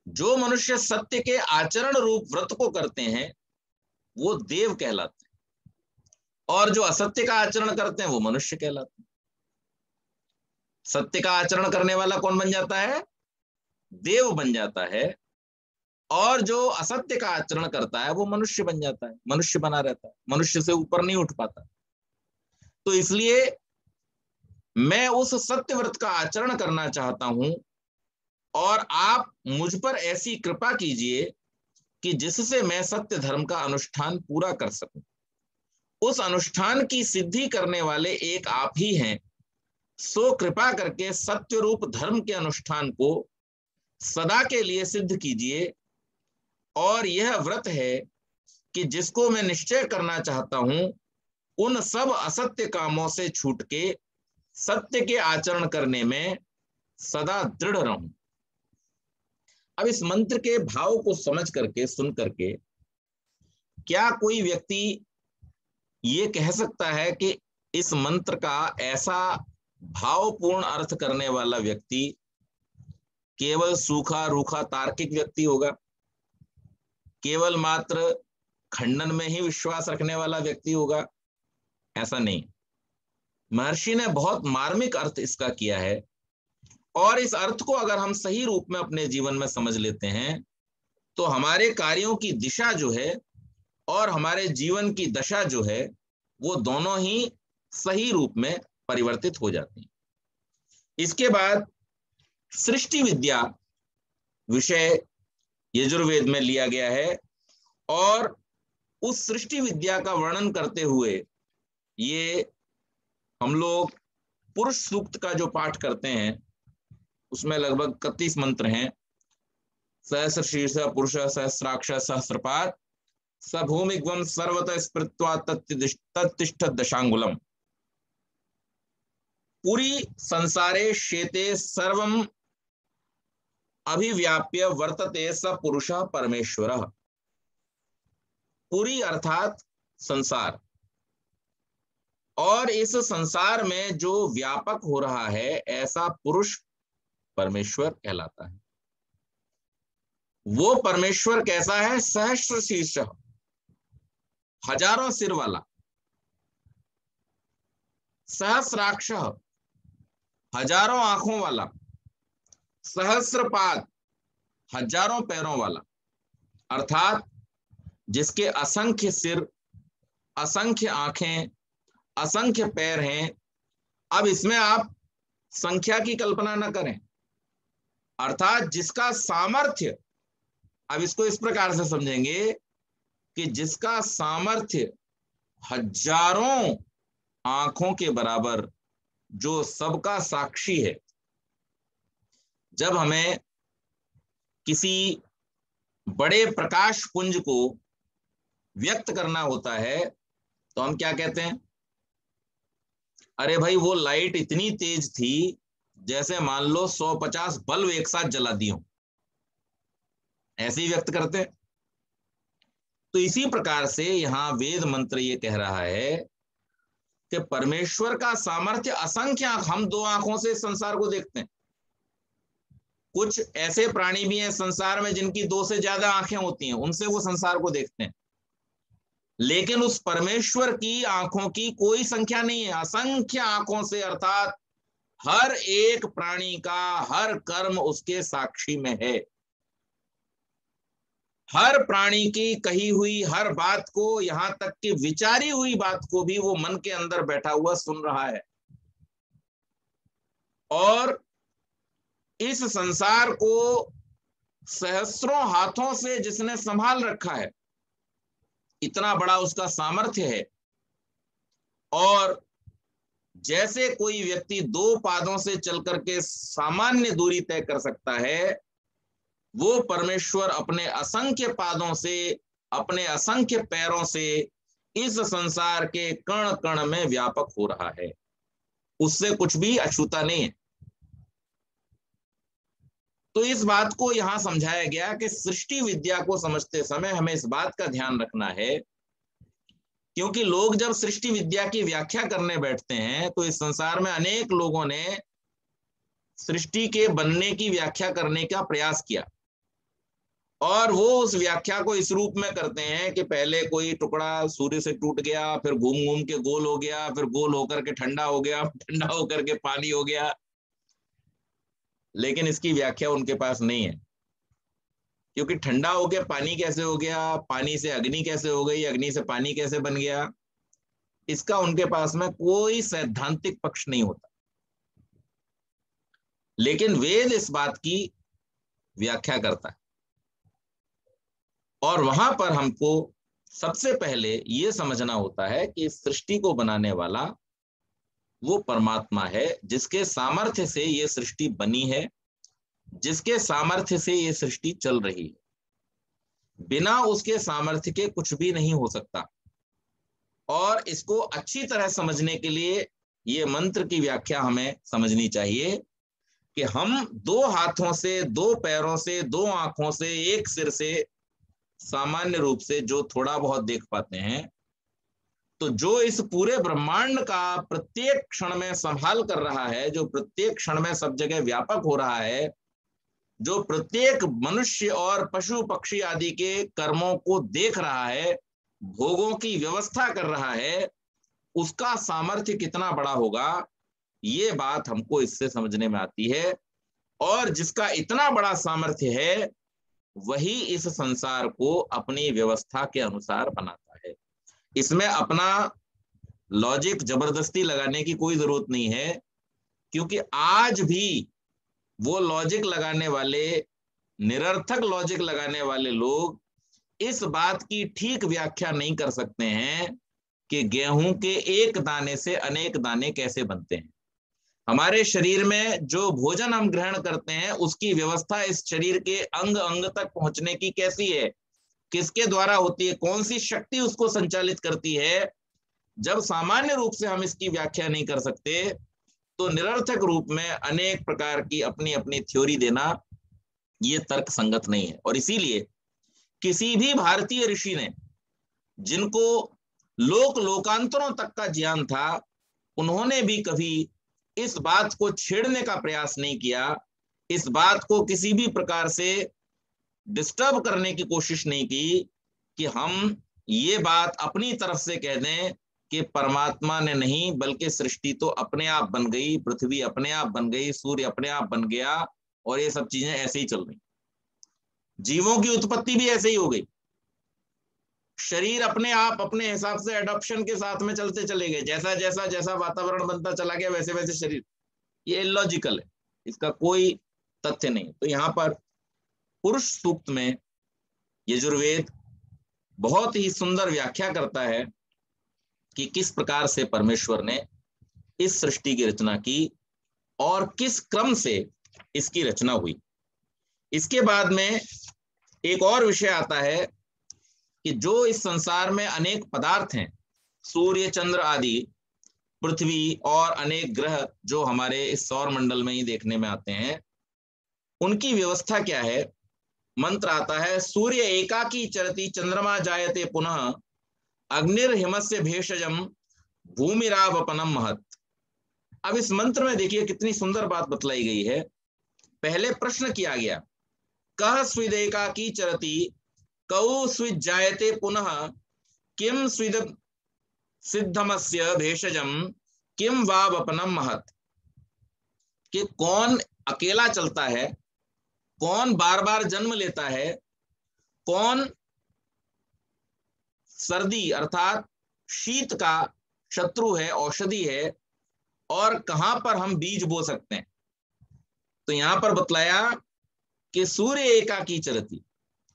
जो मनुष्य सत्य के आचरण रूप व्रत को करते हैं वो देव कहलाते हैं, और जो असत्य का आचरण करते हैं वो मनुष्य कहलाते हैं। सत्य का आचरण करने वाला कौन बन जाता है? देव बन जाता है, और जो असत्य का आचरण करता है वो मनुष्य बन जाता है, मनुष्य बना रहता है, मनुष्य से ऊपर नहीं उठ पाता। तो इसलिए मैं उस सत्य व्रत का आचरण करना चाहता हूं, और आप मुझ पर ऐसी कृपा कीजिए कि जिससे मैं सत्य धर्म का अनुष्ठान पूरा कर सकूं। उस अनुष्ठान की सिद्धि करने वाले एक आप ही हैं, सो कृपा करके सत्य रूप धर्म के अनुष्ठान को सदा के लिए सिद्ध कीजिए। और यह व्रत है कि जिसको मैं निश्चय करना चाहता हूं उन सब असत्य कामों से छूट के सत्य के आचरण करने में सदा दृढ़ रहूं। अब इस मंत्र के भाव को समझ करके, सुन करके, क्या कोई व्यक्ति ये कह सकता है कि इस मंत्र का ऐसा भावपूर्ण अर्थ करने वाला व्यक्ति केवल सूखा रूखा तार्किक व्यक्ति होगा, केवल मात्र खंडन में ही विश्वास रखने वाला व्यक्ति होगा? ऐसा नहीं। महर्षि ने बहुत मार्मिक अर्थ इसका किया है, और इस अर्थ को अगर हम सही रूप में अपने जीवन में समझ लेते हैं तो हमारे कार्यों की दिशा जो है और हमारे जीवन की दशा जो है वो दोनों ही सही रूप में परिवर्तित हो जाती हैं। इसके बाद सृष्टि विद्या विषय यजुर्वेद में लिया गया है, और उस सृष्टि विद्या का वर्णन करते हुए ये हम लोग पुरुष सूक्त का जो पाठ करते हैं उसमें लगभग 31 मंत्र हैं। सहस्र शीर्ष पुरुष सहस्राक्ष सहस्रपाद स भूमिग्वम सर्वतः स्मृत्वा तत्तिष्ठ दशांगुलम पूरी संसारे शेते सर्वम अभिव्याप्य वर्तते स पुरुषः परमेश्वरः। पूरी अर्थात संसार, और इस संसार में जो व्यापक हो रहा है ऐसा पुरुष परमेश्वर कहलाता है। वो परमेश्वर कैसा है? सहस्र शीर्ष, हजारों सिर वाला, सहस्राक्ष, हजारों आंखों वाला, सहस्रपाद, हजारों पैरों वाला, अर्थात जिसके असंख्य सिर, असंख्य आंखें, असंख्य पैर हैं। अब इसमें आप संख्या की कल्पना न करें, अर्थात जिसका सामर्थ्य, अब इसको इस प्रकार से समझेंगे कि जिसका सामर्थ्य हजारों आंखों के बराबर, जो सबका साक्षी है। जब हमें किसी बड़े प्रकाश पुंज को व्यक्त करना होता है तो हम क्या कहते हैं? अरे भाई वो लाइट इतनी तेज थी जैसे मान लो 150 बल्ब एक साथ जला दिए, ऐसे ही व्यक्त करते हैं। तो इसी प्रकार से यहां वेद मंत्र ये कह रहा है कि परमेश्वर का सामर्थ्य असंख्य आंख, हम 2 आंखों से संसार को देखते हैं। कुछ ऐसे प्राणी भी हैं संसार में जिनकी 2 से ज्यादा आंखें होती हैं, उनसे वो संसार को देखते हैं, लेकिन उस परमेश्वर की आंखों की कोई संख्या नहीं है, असंख्य आंखों से, अर्थात हर एक प्राणी का हर कर्म उसके साक्षी में है। हर प्राणी की कही हुई हर बात को, यहां तक कि विचारी हुई बात को भी वो मन के अंदर बैठा हुआ सुन रहा है। और इस संसार को सहस्रों हाथों से जिसने संभाल रखा है, इतना बड़ा उसका सामर्थ्य है। और जैसे कोई व्यक्ति 2 पादों से चल करके सामान्य दूरी तय कर सकता है, वो परमेश्वर अपने असंख्य पादों से, अपने असंख्य पैरों से इस संसार के कण कण में व्यापक हो रहा है। उससे कुछ भी अछूता नहीं है। तो इस बात को यहां समझाया गया कि सृष्टि विद्या को समझते समय हमें इस बात का ध्यान रखना है, क्योंकि लोग जब सृष्टि विद्या की व्याख्या करने बैठते हैं तो इस संसार में अनेक लोगों ने सृष्टि के बनने की व्याख्या करने का प्रयास किया, और वो उस व्याख्या को इस रूप में करते हैं कि पहले कोई टुकड़ा सूर्य से टूट गया, फिर घूम घूम के गोल हो गया, फिर गोल होकर के ठंडा हो गया, ठंडा होकर के पानी हो गया। लेकिन इसकी व्याख्या उनके पास नहीं है, क्योंकि ठंडा हो गया पानी कैसे हो गया, पानी से अग्नि कैसे हो गई, अग्नि से पानी कैसे बन गया, इसका उनके पास में कोई सैद्धांतिक पक्ष नहीं होता। लेकिन वेद इस बात की व्याख्या करता है, और वहां पर हमको सबसे पहले यह समझना होता है कि सृष्टि को बनाने वाला वो परमात्मा है, जिसके सामर्थ्य से ये सृष्टि बनी है, जिसके सामर्थ्य से ये सृष्टि चल रही है। बिना उसके सामर्थ्य के कुछ भी नहीं हो सकता। और इसको अच्छी तरह समझने के लिए ये मंत्र की व्याख्या हमें समझनी चाहिए कि हम 2 हाथों से, 2 पैरों से, 2 आंखों से, एक सिर से सामान्य रूप से जो थोड़ा बहुत देख पाते हैं, तो जो इस पूरे ब्रह्मांड का प्रत्येक क्षण में संभाल कर रहा है, जो प्रत्येक क्षण में सब जगह व्यापक हो रहा है, जो प्रत्येक मनुष्य और पशु पक्षी आदि के कर्मों को देख रहा है, भोगों की व्यवस्था कर रहा है, उसका सामर्थ्य कितना बड़ा होगा, ये बात हमको इससे समझने में आती है। और जिसका इतना बड़ा सामर्थ्य है, वही इस संसार को अपनी व्यवस्था के अनुसार बनाता है। इसमें अपना लॉजिक जबरदस्ती लगाने की कोई जरूरत नहीं है, क्योंकि आज भी वो लॉजिक लगाने वाले, निरर्थक लॉजिक लगाने वाले लोग इस बात की ठीक व्याख्या नहीं कर सकते हैं कि गेहूं के एक दाने से अनेक दाने कैसे बनते हैं। हमारे शरीर में जो भोजन हम ग्रहण करते हैं, उसकी व्यवस्था इस शरीर के अंग अंग तक पहुंचने की कैसी है, किसके द्वारा होती है, कौन सी शक्ति उसको संचालित करती है। जब सामान्य रूप से हम इसकी व्याख्या नहीं कर सकते, तो निरर्थक रूप में अनेक प्रकार की अपनी अपनी थ्योरी देना ये तर्क संगत नहीं है। और इसीलिए किसी भी भारतीय ऋषि ने, जिनको लोकांतरों तक का ज्ञान था, उन्होंने भी कभी इस बात को छेड़ने का प्रयास नहीं किया, इस बात को किसी भी प्रकार से डिस्टर्ब करने की कोशिश नहीं की कि हम ये बात अपनी तरफ से कह दें कि परमात्मा ने नहीं, बल्कि सृष्टि तो अपने आप बन गई, पृथ्वी अपने आप बन गई, सूर्य अपने आप बन गया, और ये सब चीजें ऐसे ही चल रही। जीवों की उत्पत्ति भी ऐसे ही हो गई। शरीर अपने आप अपने हिसाब से एडॉप्शन के साथ में चलते चले गए, जैसा जैसा जैसा वातावरण बनता चला गया वैसे वैसे शरीर। ये इलॉजिकल है, इसका कोई तथ्य नहीं। तो यहां पर पुरुष सूक्त में यजुर्वेद बहुत ही सुंदर व्याख्या करता है कि किस प्रकार से परमेश्वर ने इस सृष्टि की रचना की और किस क्रम से इसकी रचना हुई। इसके बाद में एक और विषय आता है कि जो इस संसार में अनेक पदार्थ हैं, सूर्य चंद्र आदि, पृथ्वी और अनेक ग्रह जो हमारे इस सौर मंडल में ही देखने में आते हैं, उनकी व्यवस्था क्या है। मंत्र आता है, सूर्य एकाकी चरति चंद्रमा जायते पुनः अग्निर्हिमस्य भेषजम भूमिरावपनम महत। अब इस मंत्र में देखिए कितनी सुंदर बात बतलाई गई है। पहले प्रश्न किया गया, कह स्विदेकाकी चरति कौ स्विज्जायते पुनः किम स्विद सिद्धमस्य भेषजम किम वावपनम महत। कि कौन अकेला चलता है, कौन बार बार जन्म लेता है, कौन सर्दी अर्थात शीत का शत्रु है, औषधि है, और कहां पर हम बीज बो सकते हैं। तो यहां पर बतलाया कि सूर्य एकाकी चरति,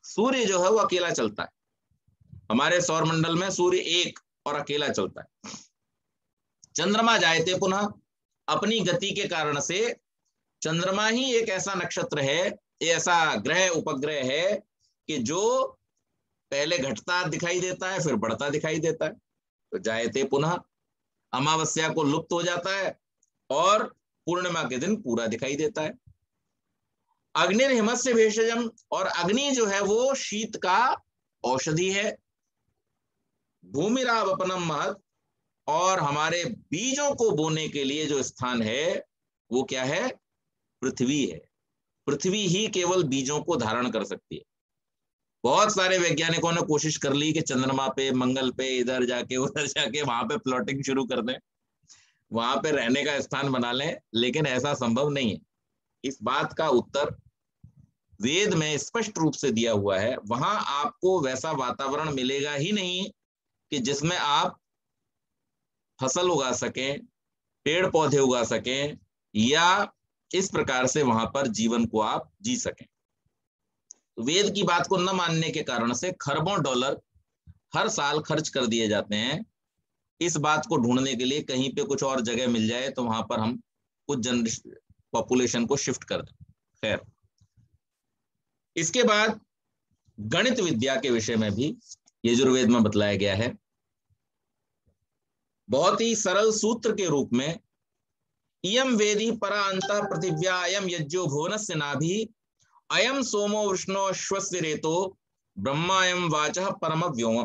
सूर्य जो है वो अकेला चलता है। हमारे सौर मंडल में सूर्य एक और अकेला चलता है। चंद्रमा जायते पुनः, अपनी गति के कारण से चंद्रमा ही एक ऐसा नक्षत्र है, ऐसा ग्रह उपग्रह है कि जो पहले घटता दिखाई देता है फिर बढ़ता दिखाई देता है। तो जायते पुनः, अमावस्या को लुप्त हो जाता है और पूर्णिमा के दिन पूरा दिखाई देता है। अग्निर्हिमस्य भेषजम, और अग्नि जो है वो शीत का औषधि है। भूमिरावपनम महत, और हमारे बीजों को बोने के लिए जो स्थान है वो क्या है? पृथ्वी है। पृथ्वी ही केवल बीजों को धारण कर सकती है। बहुत सारे वैज्ञानिकों ने कोशिश कर ली कि चंद्रमा पे, मंगल पे, इधर जाके उधर जाके वहां पे प्लॉटिंग शुरू कर दें, वहां पे रहने का स्थान बना लें, लेकिन ऐसा संभव नहीं है। इस बात का उत्तर वेद में स्पष्ट रूप से दिया हुआ है। वहां आपको वैसा वातावरण मिलेगा ही नहीं कि जिसमें आप फसल उगा सकें, पेड़ पौधे उगा सकें, या इस प्रकार से वहां पर जीवन को आप जी सकें। वेद की बात को न मानने के कारण से खरबों डॉलर हर साल खर्च कर दिए जाते हैं इस बात को ढूंढने के लिए कहीं पे कुछ और जगह मिल जाए तो वहां पर हम कुछ जनरेशन पॉपुलेशन को शिफ्ट कर दें। खैर, इसके बाद गणित विद्या के विषय में भी यजुर्वेद में बतलाया गया है। बहुत ही सरल सूत्र के रूप में, इयम वेदी परा अंतः पृथिव्या अयम यज्ञो भुवनस्य नाभि अयम सोमो वृष्णो अश्वस्य रेतो ब्रह्मायम वाचः परम व्योम।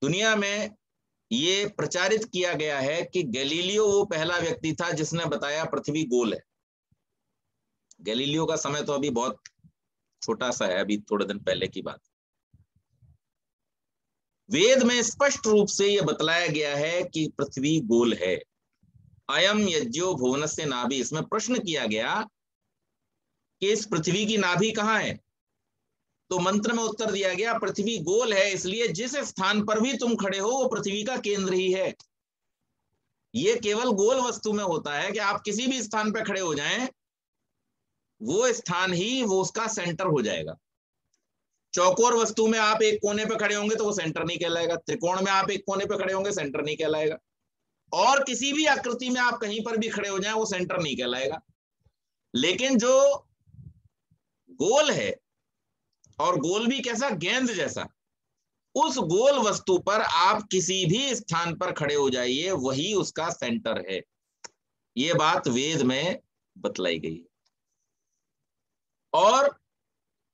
दुनिया में ये प्रचारित किया गया है कि गैलीलियो वो पहला व्यक्ति था जिसने बताया पृथ्वी गोल है। गैलीलियो का समय तो अभी बहुत छोटा सा है, अभी थोड़े दिन पहले की बात। वेद में स्पष्ट रूप से यह बतलाया गया है कि पृथ्वी गोल है। अयम यज्ञो भुवनस्य नाभि, इसमें प्रश्न किया गया कि इस पृथ्वी की नाभि कहां है? तो मंत्र में उत्तर दिया गया पृथ्वी गोल है, इसलिए जिस स्थान पर भी तुम खड़े हो वो पृथ्वी का केंद्र ही है। ये केवल गोल वस्तु में होता है कि आप किसी भी स्थान पर खड़े हो जाएं, वो स्थान ही वो उसका सेंटर हो जाएगा। चौकोर वस्तु में आप एक कोने पे खड़े होंगे तो वो सेंटर नहीं कहलाएगा, त्रिकोण में आप एक कोने पे खड़े होंगे सेंटर नहीं कहलाएगा, और किसी भी आकृति में आप कहीं पर भी खड़े हो जाएं वो सेंटर नहीं कहलाएगा। लेकिन जो गोल है, और गोल भी कैसा? गेंद जैसा, उस गोल वस्तु पर आप किसी भी स्थान पर खड़े हो जाइए, वही उसका सेंटर है। ये बात वेद में बतलाई गई है। और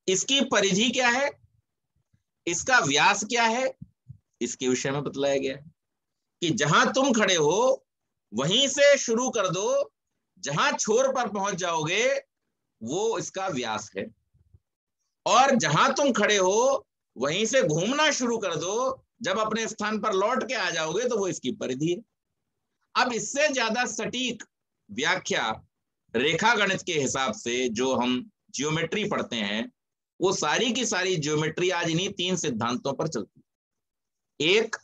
इसकी परिधि क्या है, इसका व्यास क्या है, इसके विषय में बतलाया गया है कि जहां तुम खड़े हो वहीं से शुरू कर दो, जहां छोर पर पहुंच जाओगे वो इसका व्यास है, और जहां तुम खड़े हो वहीं से घूमना शुरू कर दो, जब अपने स्थान पर लौट के आ जाओगे तो वो इसकी परिधि है। अब इससे ज्यादा सटीक व्याख्या रेखा गणित के हिसाब से जो हम जियोमेट्री पढ़ते हैं, वो सारी की सारी जियोमेट्री आज इन्हीं तीन सिद्धांतों पर चलती है। एक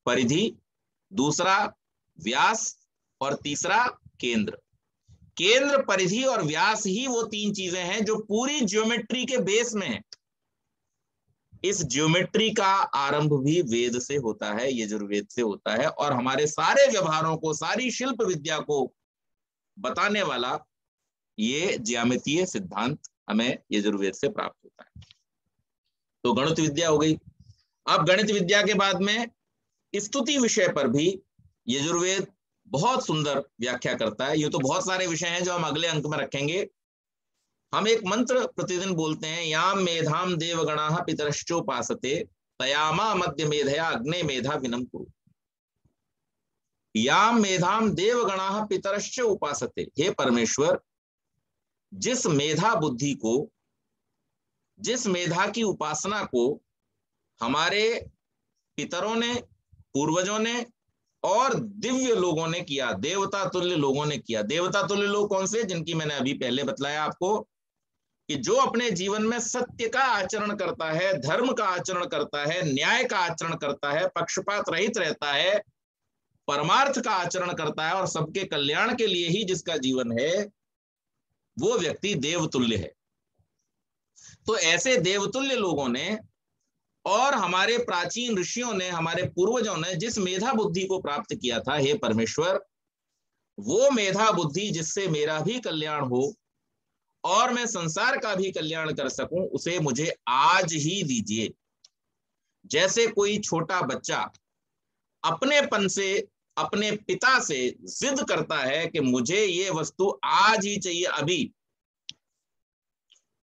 परिधि, दूसरा व्यास, और तीसरा केंद्र। केंद्र, परिधि और व्यास ही वो तीन चीजें हैं जो पूरी ज्योमेट्री के बेस में है। इस ज्योमेट्री का आरंभ भी वेद से होता है, यजुर्वेद से होता है, और हमारे सारे व्यवहारों को, सारी शिल्प विद्या को बताने वाला ये ज्यामितीय सिद्धांत हमें यजुर्वेद से प्राप्त होता है। तो गणित विद्या हो गई। अब गणित विद्या के बाद में स्तुति विषय पर भी यजुर्वेद बहुत सुंदर व्याख्या करता है। ये तो बहुत सारे विषय हैं जो हम अगले अंक में रखेंगे। हम एक मंत्र प्रतिदिन बोलते हैं, याम मेधाम देवगणाः पितरश्चोपासते तयामा मध्य मेधया अग्ने मेधा विनम कुरु। याम मेधाम देवगणाः पितरश्च उपासते, हे परमेश्वर, जिस मेधा बुद्धि को, जिस मेधा की उपासना को हमारे पितरों ने, पूर्वजों ने और दिव्य लोगों ने किया, देवता तुल्य लोगों ने किया। देवता तुल्य लोग कौन से? जिनकी मैंने अभी पहले बतलाया आपको कि जो अपने जीवन में सत्य का आचरण करता है, धर्म का आचरण करता है, न्याय का आचरण करता है, पक्षपात रहित रहता है, परमार्थ का आचरण करता है, और सबके कल्याण के लिए ही जिसका जीवन है, वो व्यक्ति देवतुल्य है। तो ऐसे देवतुल्य लोगों ने और हमारे प्राचीन ऋषियों ने, हमारे पूर्वजों ने जिस मेधा बुद्धि को प्राप्त किया था, हे परमेश्वर, वो मेधा बुद्धि जिससे मेरा भी कल्याण हो और मैं संसार का भी कल्याण कर सकूं, उसे मुझे आज ही दीजिए। जैसे कोई छोटा बच्चा अपनेपन से अपने पिता से जिद करता है कि मुझे ये वस्तु आज ही चाहिए, अभी,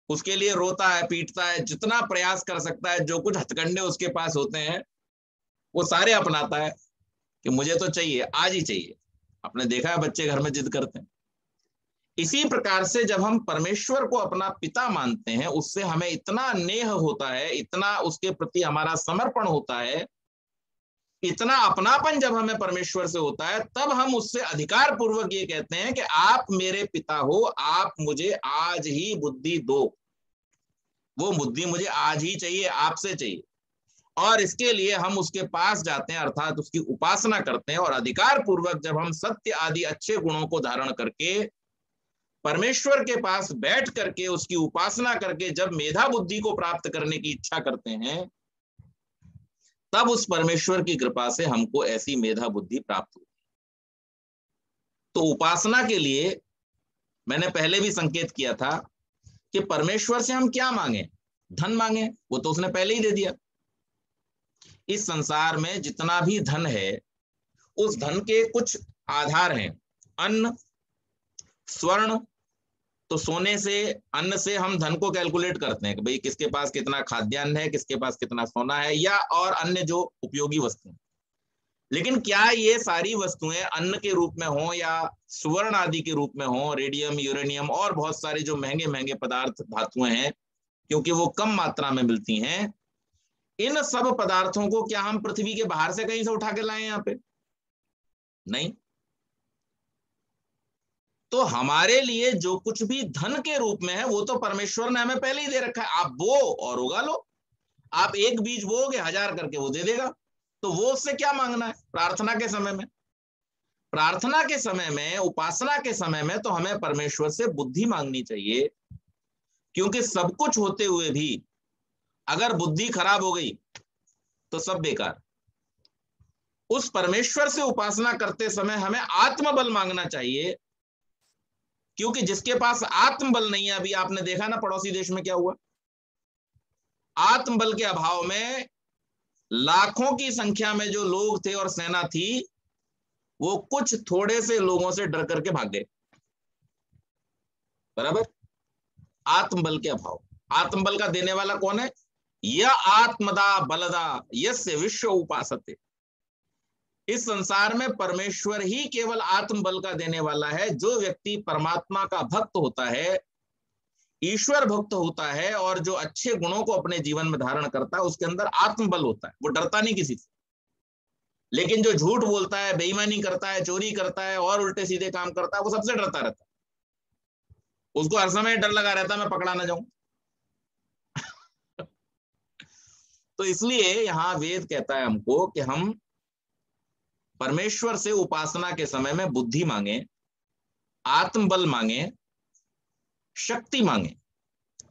उसके लिए रोता है, पीटता है, जितना प्रयास कर सकता है, जो कुछ हथकंडे उसके पास होते हैं वो सारे अपनाता है कि मुझे तो चाहिए, आज ही चाहिए। आपने देखा है बच्चे घर में जिद करते हैं। इसी प्रकार से जब हम परमेश्वर को अपना पिता मानते हैं, उससे हमें इतना नेह होता है, इतना उसके प्रति हमारा समर्पण होता है, इतना अपनापन जब हमें परमेश्वर से होता है, तब हम उससे अधिकार पूर्वक ये कहते हैं कि आप मेरे पिता हो, आप मुझे आज ही बुद्धि दो। वो बुद्धि मुझे आज ही चाहिए, आपसे चाहिए। और इसके लिए हम उसके पास जाते हैं, अर्थात उसकी उपासना करते हैं। और अधिकार पूर्वक जब हम सत्य आदि अच्छे गुणों को धारण करके परमेश्वर के पास बैठ करके उसकी उपासना करके जब मेधा बुद्धि को प्राप्त करने की इच्छा करते हैं, तब उस परमेश्वर की कृपा से हमको ऐसी मेधा बुद्धि प्राप्त होती है। तो उपासना के लिए मैंने पहले भी संकेत किया था कि परमेश्वर से हम क्या मांगे? धन मांगे, वो तो उसने पहले ही दे दिया। इस संसार में जितना भी धन है, उस धन के कुछ आधार हैं। अन्न, स्वर्ण, तो सोने से, अन्न से हम धन को कैलकुलेट करते हैं कि भाई किसके पास कितना खाद्यान्न है, किसके पास कितना सोना है, या और अन्य जो उपयोगी वस्तुएं। लेकिन क्या ये सारी वस्तुएं अन्न के रूप में हो या स्वर्ण आदि के रूप में हो, रेडियम, यूरेनियम और बहुत सारे जो महंगे महंगे पदार्थ, धातुएं हैं, क्योंकि वो कम मात्रा में मिलती हैं, इन सब पदार्थों को क्या हम पृथ्वी के बाहर से कहीं से उठा के लाए यहाँ पे? नहीं। तो हमारे लिए जो कुछ भी धन के रूप में है, वो तो परमेश्वर ने हमें पहले ही दे रखा है। आप बो और उगा लो। आप एक बीज बोओगे, 1000 करके वो दे देगा। तो वो उससे क्या मांगना है? प्रार्थना के समय में, प्रार्थना के समय में, उपासना के समय में तो हमें परमेश्वर से बुद्धि मांगनी चाहिए। क्योंकि सब कुछ होते हुए भी अगर बुद्धि खराब हो गई तो सब बेकार। उस परमेश्वर से उपासना करते समय हमें आत्मबल मांगना चाहिए, क्योंकि जिसके पास आत्मबल नहीं है, अभी आपने देखा ना पड़ोसी देश में क्या हुआ। आत्मबल के अभाव में लाखों की संख्या में जो लोग थे और सेना थी, वो कुछ थोड़े से लोगों से डर करके भाग गए। बराबर। आत्मबल के अभाव। आत्मबल का देने वाला कौन है? यह आत्मदा बलदा यस्य विश्व उपासते। इस संसार में परमेश्वर ही केवल आत्मबल का देने वाला है। जो व्यक्ति परमात्मा का भक्त होता है, ईश्वर भक्त होता है, और जो अच्छे गुणों को अपने जीवन में धारण करता है, उसके अंदर आत्मबल होता है। वो डरता नहीं किसी से। लेकिन जो झूठ बोलता है, बेईमानी करता है, चोरी करता है और उल्टे सीधे काम करता है, वो सबसे डरता रहता है। उसको हर समय डर लगा रहता है मैं पकड़ा ना जाऊं। तो इसलिए यहां वेद कहता है हमको कि हम परमेश्वर से उपासना के समय में बुद्धि मांगे, आत्मबल मांगे, शक्ति मांगे,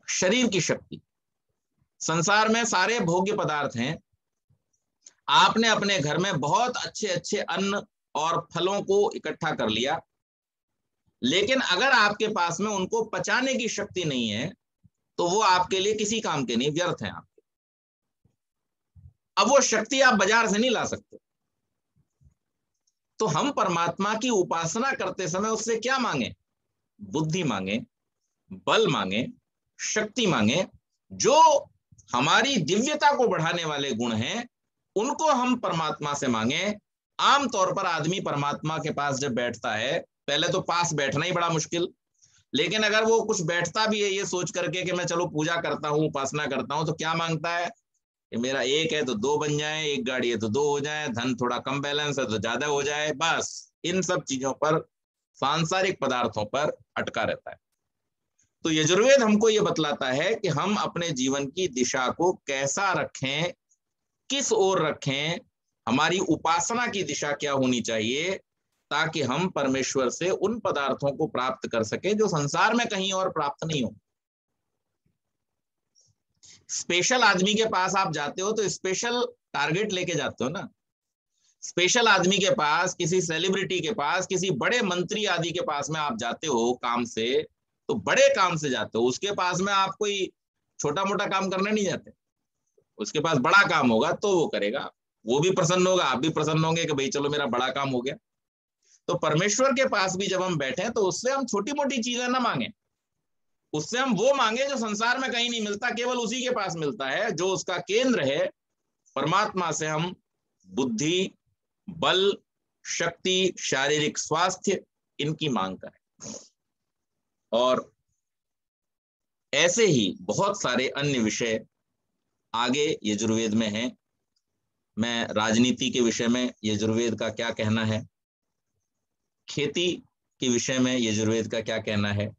शरीर की शक्ति। संसार में सारे भोग्य पदार्थ हैं। आपने अपने घर में बहुत अच्छे अच्छे अन्न और फलों को इकट्ठा कर लिया, लेकिन अगर आपके पास में उनको पचाने की शक्ति नहीं है, तो वो आपके लिए किसी काम के नहीं, व्यर्थ है आपके। अब वो शक्ति आप बाजार से नहीं ला सकते। तो हम परमात्मा की उपासना करते समय उससे क्या मांगे? बुद्धि मांगे, बल मांगे, शक्ति मांगे। जो हमारी दिव्यता को बढ़ाने वाले गुण हैं, उनको हम परमात्मा से मांगे। आमतौर पर आदमी परमात्मा के पास जब बैठता है, पहले तो पास बैठना ही बड़ा मुश्किल, लेकिन अगर वो कुछ बैठता भी है ये सोच करके कि मैं चलो पूजा करता हूं, उपासना करता हूं, तो क्या मांगता है कि मेरा एक है तो दो बन जाए, एक गाड़ी है तो दो हो जाए, धन थोड़ा कम बैलेंस है तो ज्यादा हो जाए। बस इन सब चीजों पर, सांसारिक पदार्थों पर अटका रहता है। तो यजुर्वेद हमको ये बतलाता है कि हम अपने जीवन की दिशा को कैसा रखें, किस ओर रखें, हमारी उपासना की दिशा क्या होनी चाहिए, ताकि हम परमेश्वर से उन पदार्थों को प्राप्त कर सके जो संसार में कहीं और प्राप्त नहीं हो। स्पेशल आदमी के पास आप जाते हो तो स्पेशल टारगेट लेके जाते हो ना। स्पेशल आदमी के पास, किसी सेलिब्रिटी के पास, किसी बड़े मंत्री आदि के पास में आप जाते हो काम से, तो बड़े काम से जाते हो। उसके पास में आप कोई छोटा मोटा काम करने नहीं जाते। उसके पास बड़ा काम होगा तो वो करेगा, वो भी प्रसन्न होगा, आप भी प्रसन्न होंगे कि भाई चलो मेरा बड़ा काम हो गया। तो परमेश्वर के पास भी जब हम बैठे तो उससे हम छोटी मोटी चीजें ना मांगे, उससे हम वो मांगे जो संसार में कहीं नहीं मिलता, केवल उसी के पास मिलता है, जो उसका केंद्र है। परमात्मा से हम बुद्धि, बल, शक्ति, शारीरिक स्वास्थ्य, इनकी मांग करें। और ऐसे ही बहुत सारे अन्य विषय आगे यजुर्वेद में हैं। मैं राजनीति के विषय में यजुर्वेद का क्या कहना है, खेती के विषय में यजुर्वेद का क्या कहना है,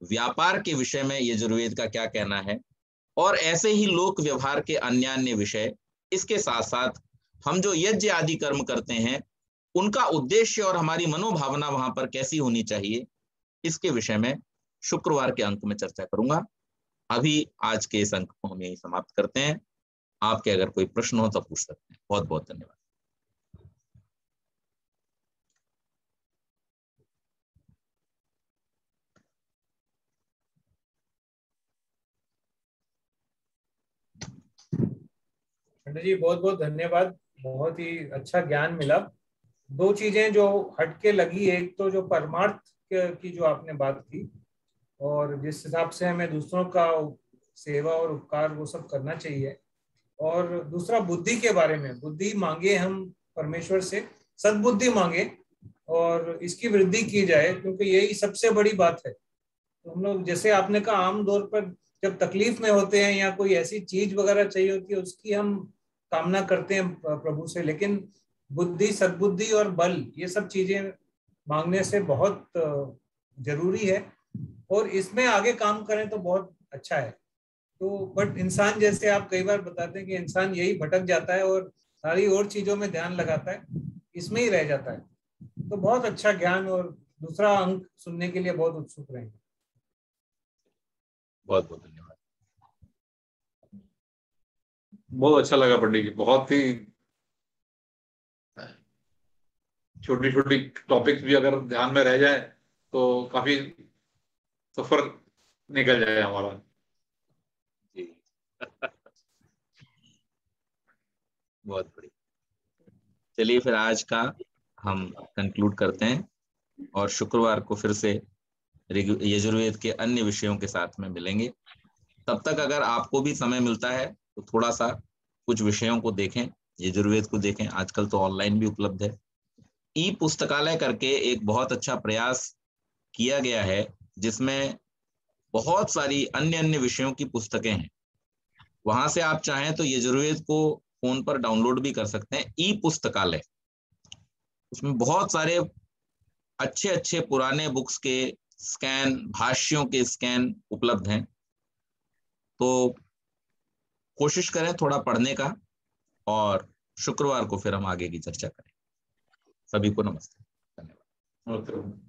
व्यापार के विषय में यजुर्वेद का क्या कहना है, और ऐसे ही लोक व्यवहार के अन्य अन्य विषय, इसके साथ साथ हम जो यज्ञ आदि कर्म करते हैं उनका उद्देश्य और हमारी मनोभावना वहां पर कैसी होनी चाहिए, इसके विषय में शुक्रवार के अंक में चर्चा करूंगा। अभी आज के इस अंक को हम यही समाप्त करते हैं। आपके अगर कोई प्रश्न हो तो पूछ सकते हैं। बहुत बहुत धन्यवाद। पंडित जी बहुत बहुत धन्यवाद, बहुत ही अच्छा ज्ञान मिला। दो चीजें जो हटके लगी, एक तो जो परमार्थ की जो आपने बात की, और जिस हिसाब से हमें दूसरों का सेवा और उपकार वो सब करना चाहिए, और दूसरा बुद्धि के बारे में, बुद्धि मांगे हम परमेश्वर से, सद्बुद्धि मांगे और इसकी वृद्धि की जाए, क्योंकि यही सबसे बड़ी बात है। तो हम लोग, जैसे आपने कहा, आम तौर पर जब तकलीफ में होते हैं या कोई ऐसी चीज वगैरह चाहिए होती है, उसकी हम कामना करते हैं प्रभु से, लेकिन बुद्धि, सद्बुद्धि और बल, ये सब चीजें मांगने से बहुत जरूरी है, और इसमें आगे काम करें तो बहुत अच्छा है। तो बट इंसान, जैसे आप कई बार बताते हैं कि इंसान यही भटक जाता है और सारी और चीजों में ध्यान लगाता है, इसमें ही रह जाता है। तो बहुत अच्छा ज्ञान, और दूसरा अंक सुनने के लिए बहुत उत्सुक रहेंगे। बहुत बहुत धन्यवाद। बहुत अच्छा लगा पंडित जी, बहुत ही छोटी छोटी टॉपिक्स भी अगर ध्यान में रह जाए तो काफी सफर निकल जाए हमारा। जी बहुत बढ़िया। चलिए फिर आज का हम कंक्लूड करते हैं और शुक्रवार को फिर से यजुर्वेद के अन्य विषयों के साथ में मिलेंगे। तब तक अगर आपको भी समय मिलता है तो थोड़ा सा कुछ विषयों को देखें, यजुर्वेद को देखें। आजकल तो ऑनलाइन भी उपलब्ध है। ई पुस्तकालय करके एक बहुत अच्छा प्रयास किया गया है, जिसमें बहुत सारी अन्य अन्य विषयों की पुस्तकें हैं। वहां से आप चाहें तो यजुर्वेद को फोन पर डाउनलोड भी कर सकते हैं। ई पुस्तकालय, उसमें बहुत सारे अच्छे अच्छे पुराने बुक्स के स्कैन, भाष्यों के स्कैन उपलब्ध हैं। तो कोशिश करें थोड़ा पढ़ने का, और शुक्रवार को फिर हम आगे की चर्चा करें। सभी को नमस्ते, धन्यवाद।